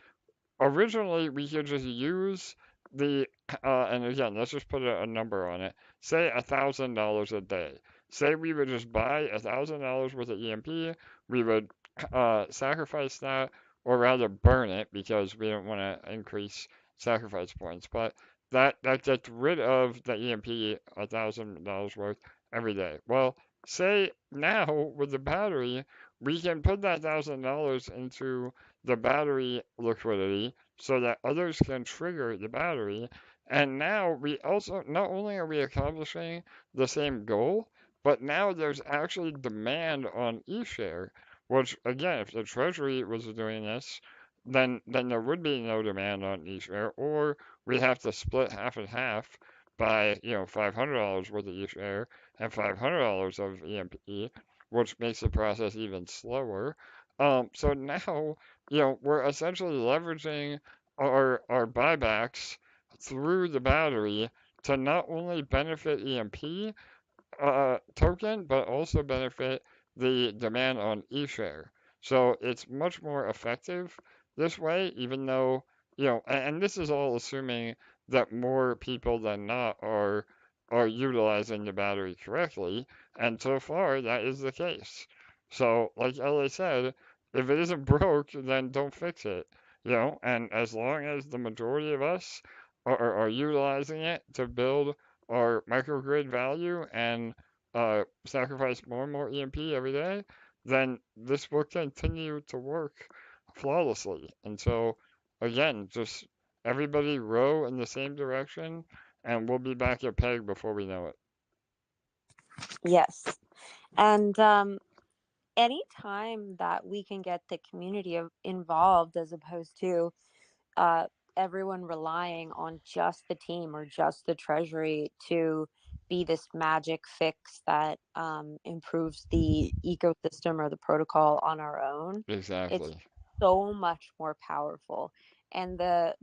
originally we could just use the and again, let's just put a number on it. Say $1,000 a day. Say we would just buy $1,000 worth of EMP. We would sacrifice that, or rather burn it, because we don't want to increase sacrifice points. But that gets rid of the EMP $1,000 worth every day. Well, say now with the battery, we can put that $1,000 into the battery liquidity so that others can trigger the battery. And now we also, not only are we accomplishing the same goal, but now there's actually demand on eShare, which again, if the Treasury was doing this, then there would be no demand on eShare, or we'd have to split half and half by, $500 worth of eShare and $500 of EMP, which makes the process even slower. So now, we're essentially leveraging our buybacks through the battery to not only benefit EMP token, but also benefit the demand on eShare. So it's much more effective this way, even though, and this is all assuming that more people than not are utilizing the battery correctly, and so far that is the case. So, like LA said, if it isn't broke, then don't fix it, and as long as the majority of us are utilizing it to build our microgrid value and sacrifice more and more EMP every day, then this will continue to work flawlessly. And so, again, just everybody row in the same direction, and we'll be back at peg before we know it. Yes. And any time that we can get the community involved, as opposed to uh, everyone relying on just the team or just the treasury to be this magic fix that improves the ecosystem or the protocol on our own, it's Exactly. so much more powerful. And the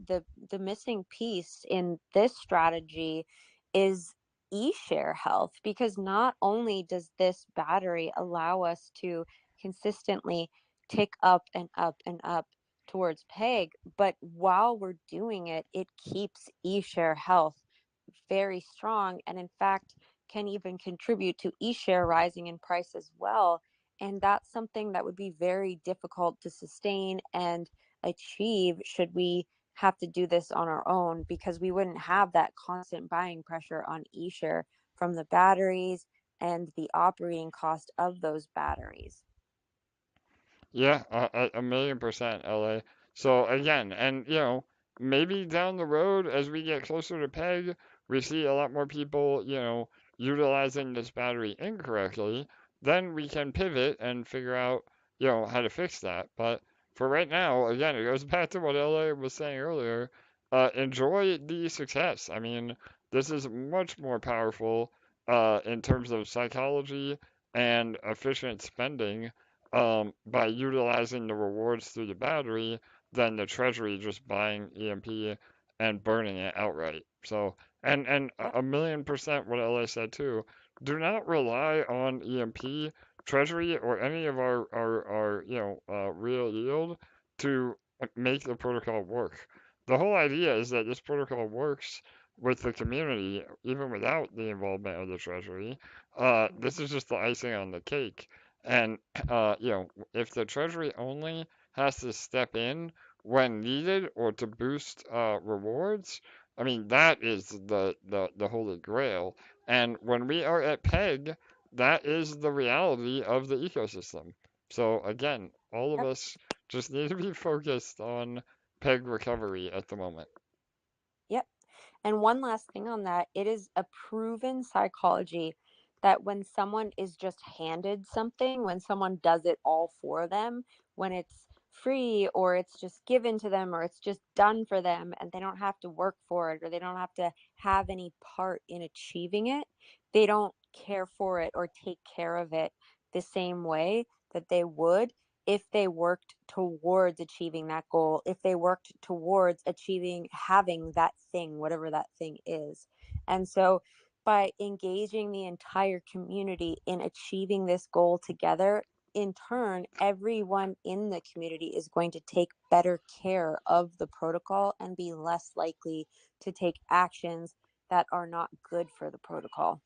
missing piece in this strategy is eShare health, because not only does this battery allow us to consistently tick up and up and up towards peg, but while we're doing it, it keeps eShare health very strong, and in fact can even contribute to eShare rising in price as well. And that's something that would be very difficult to sustain and achieve should we have to do this on our own, because we wouldn't have that constant buying pressure on eShare from the batteries and the operating cost of those batteries. Yeah, a million percent, LA. So again, and maybe down the road as we get closer to peg, we see a lot more people, utilizing this battery incorrectly. Then we can pivot and figure out, how to fix that. But for right now, again, it goes back to what LA was saying earlier. Enjoy the success. I mean, this is much more powerful in terms of psychology and efficient spending by utilizing the rewards through the battery than the treasury just buying EMP and burning it outright. So, and a million percent what LA said too. Do not rely on EMP, treasury, or any of our real yield to make the protocol work. The whole idea is that this protocol works with the community, even without the involvement of the treasury. This is just the icing on the cake. And if the Treasury only has to step in when needed or to boost rewards, I mean that is the holy grail. And when we are at peg, that is the reality of the ecosystem. So again, all of Yep. us just need to be focused on peg recovery at the moment. And one last thing on that, it is a proven psychology that when someone is just handed something, when someone does it all for them, when it's free or it's just given to them or it's just done for them and they don't have to work for it or they don't have to have any part in achieving it, they don't care for it or take care of it the same way that they would if they worked towards achieving that goal, if they worked towards achieving having that thing, whatever that thing is. And so by engaging the entire community in achieving this goal together, in turn, everyone in the community is going to take better care of the protocol and be less likely to take actions that are not good for the protocol.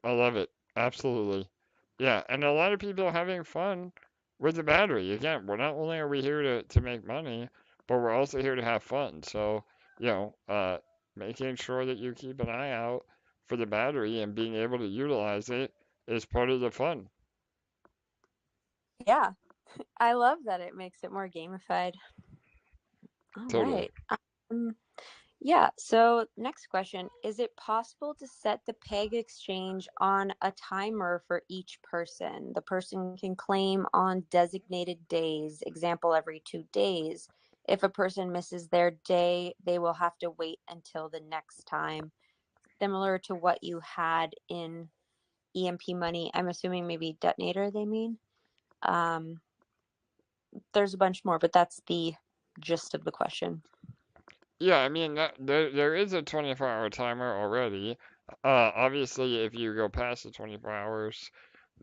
I love it. Absolutely. Yeah, and a lot of people having fun with the battery. Again, we're not only are we here to make money, but we're also here to have fun. So, you know, making sure that you keep an eye out for the battery and being able to utilize it is part of the fun. Yeah, I love that it makes it more gamified. All Totally. right. Yeah, so next question. Is it possible to set the peg exchange on a timer for each person? The person can claim on designated days, example, every 2 days. If a person misses their day, they will have to wait until the next time. Similar to what you had in EMP.Money. I'm assuming maybe detonator they mean. Um, there's a bunch more, but that's the gist of the question. Yeah, I mean, there is a 24-hour timer already. Obviously, if you go past the 24 hours,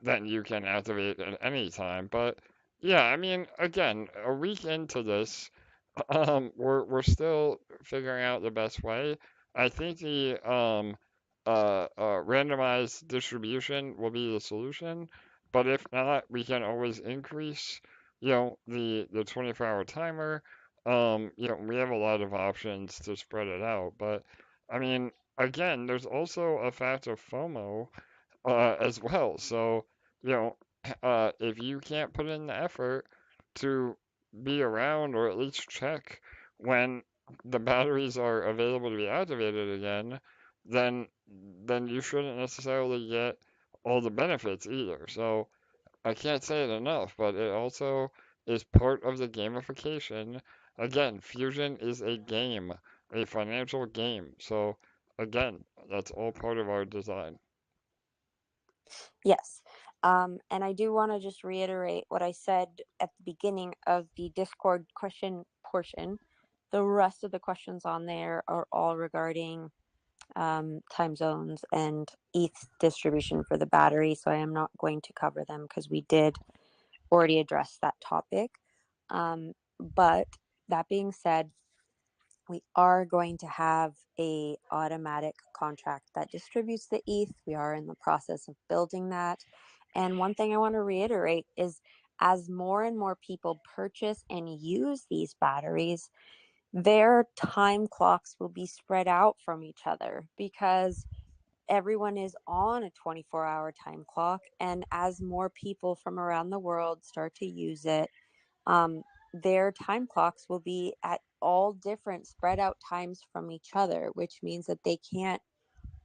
then you can activate at any time. But yeah, I mean, again, a week into this, we're still figuring out the best way. I think the randomized distribution will be the solution, but if not, we can always increase, the 24-hour timer. We have a lot of options to spread it out, but I mean, again, there's also a fact of FOMO as well. So, you know, if you can't put in the effort to be around or at least check when the batteries are available to be activated again, then then you shouldn't necessarily get all the benefits either. So I can't say it enough, but it also is part of the gamification. Again, Fusion is a game, a financial game. So again, that's all part of our design. Yes. And I do want to just reiterate what I said at the beginning of the Discord question portion. The rest of the questions on there are all regarding time zones and ETH distribution for the battery. So I am not going to cover them because we did already address that topic. But that being said, we are going to have a automatic contract that distributes the ETH. We are in the process of building that. And one thing I want to reiterate is as more and more people purchase and use these batteries, their time clocks will be spread out from each other because everyone is on a 24-hour time clock. And as more people from around the world start to use it, their time clocks will be at all different spread out times from each other, which means that they can't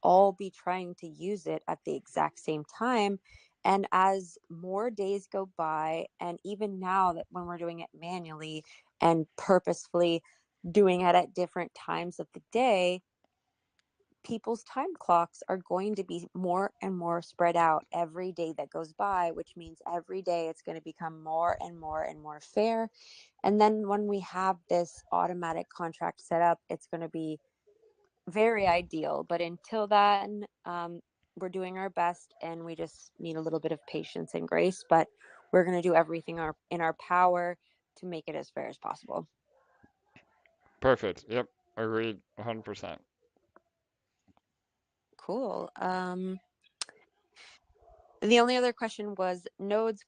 all be trying to use it at the exact same time. And as more days go by, and even now that when we're doing it manually and purposefully doing it at different times of the day, people's time clocks are going to be more and more spread out every day that goes by, which means every day it's going to become more and more and more fair. And then when we have this automatic contract set up, it's going to be very ideal. But until then, we're doing our best and we just need a little bit of patience and grace. But we're going to do everything in our power to make it as fair as possible. Perfect. Yep. Agreed. 100%. Cool. The only other question was nodes ?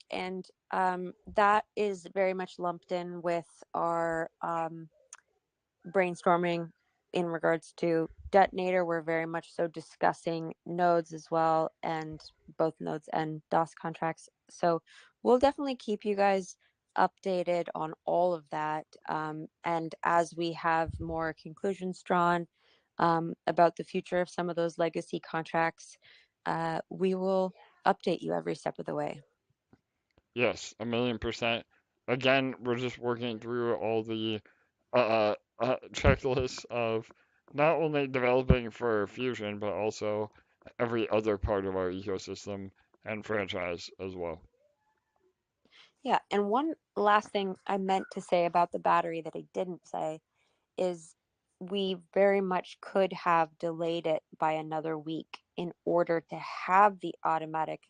And that is very much lumped in with our brainstorming in regards to detonator. We're very much so discussing nodes as well, and both nodes and DAAS contracts. So we'll definitely keep you guys updated on all of that. And as we have more conclusions drawn about the future of some of those legacy contracts, we will update you every step of the way. Yes, 1,000,000%. Again, we're just working through all the checklists of not only developing for Fusion, but also every other part of our ecosystem and franchise as well. Yeah, and one last thing I meant to say about the battery that I didn't say is we very much could have delayed it by another week in order to have the automatic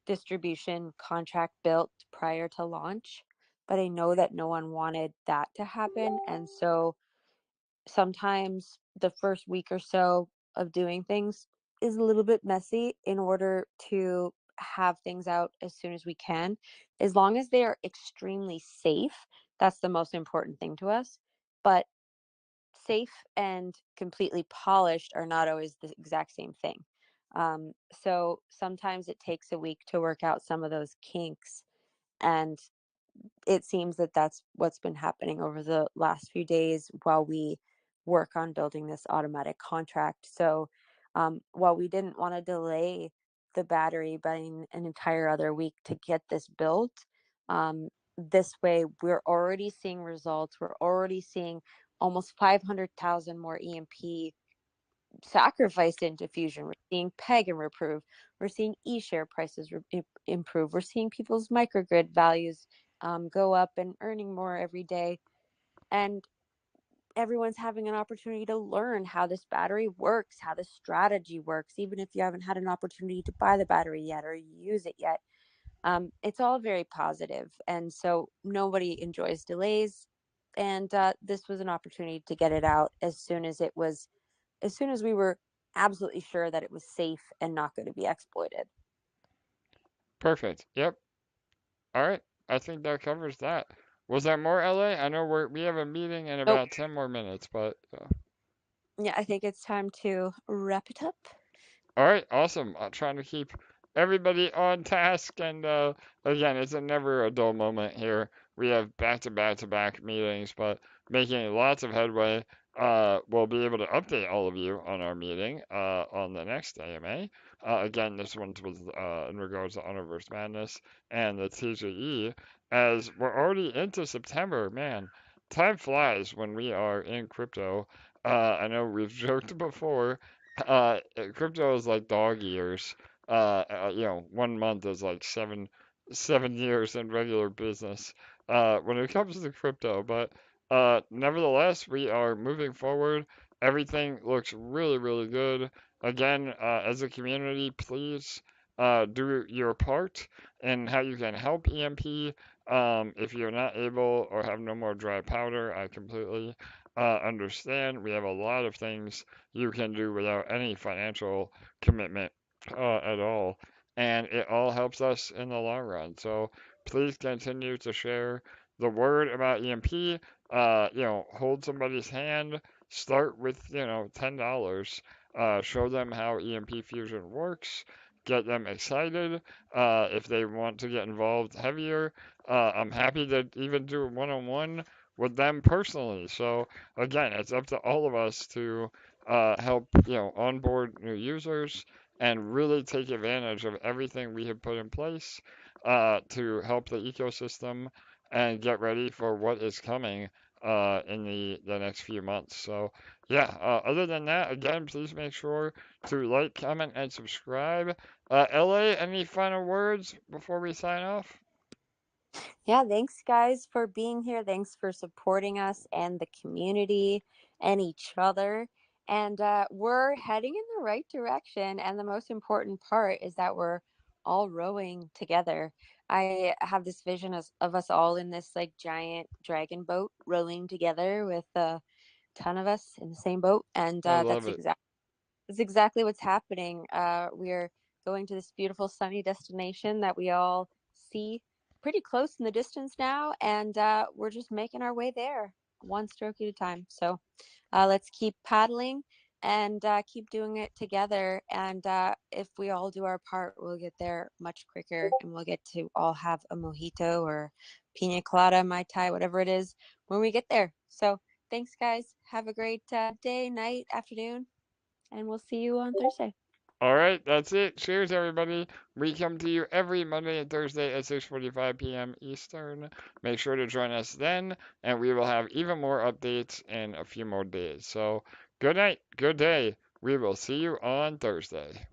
distribution contract built prior to launch. But I know that no one wanted that to happen. And so sometimes the first week or so of doing things is a little bit messy in order to have things out as soon as we can. As long as they are extremely safe, that's the most important thing to us. But safe and completely polished are not always the exact same thing. So sometimes it takes a week to work out some of those kinks. And it seems that that's what's been happening over the last few days while we work on building this automatic contract. So while we didn't want to delay the battery by an entire other week to get this built, this way we're already seeing results. We're already seeing almost 500,000 more EMP sacrificed into Fusion. We're seeing peg and improve. We're seeing e-share prices improve. We're seeing people's microgrid values go up and earning more every day. And everyone's having an opportunity to learn how this battery works, how this strategy works, even if you haven't had an opportunity to buy the battery yet or use it yet. It's all very positive. And so nobody enjoys delays. And this was an opportunity to get it out as soon as we were absolutely sure that it was safe and not going to be exploited. Perfect. Yep. All right. I think that covers that. Was there more, LA? I know we have a meeting in Nope. about 10 more minutes, but Yeah, I think it's time to wrap it up. all right, awesome. I'm trying to keep everybody on task, and again, it's never a dull moment here. We have back-to-back-to-back meetings, but making lots of headway. We'll be able to update all of you on our meeting on the next AMA. Again, this one was in regards to Universe Madness and the TGE, as we're already into September. Man, time flies when we are in crypto. I know we've joked before crypto is like dog years. 1 month is like seven years in regular business when it comes to crypto. But nevertheless, we are moving forward. Everything looks really, really good. Again, as a community, please do your part and how you can help EMP. If you're not able or have no more dry powder, I completely understand. We have a lot of things you can do without any financial commitment at all. And it all helps us in the long run. So please continue to share the word about EMP. Hold somebody's hand. Start with, $10. Show them how EMP Fusion works. Get them excited. If they want to get involved heavier, I'm happy to even do a one-on-one with them personally. So again, it's up to all of us to help onboard new users and really take advantage of everything we have put in place to help the ecosystem and get ready for what is coming in the next few months. So yeah, other than that, again, please make sure to like, comment, and subscribe. LA, any final words before we sign off? Yeah, thanks guys for being here. Thanks for supporting us and the community and each other. And we're heading in the right direction. And the most important part is that we're all rowing together. I have this vision of us all in this like giant dragon boat rowing together with a ton of us in the same boat. And I love it. that's exactly what's happening. We're going to this beautiful sunny destination that we all see pretty close in the distance now, and we're just making our way there one stroke at a time. So let's keep paddling and keep doing it together. And if we all do our part, we'll get there much quicker and we'll get to all have a mojito or pina colada, Mai Tai, whatever it is, when we get there. So thanks, guys. Have a great day, night, afternoon, and we'll see you on Thursday. All right, that's it. Cheers, everybody. We come to you every Monday and Thursday at 6:45 p.m. Eastern. Make sure to join us then, and we will have even more updates in a few more days. So, good night, good day. We will see you on Thursday.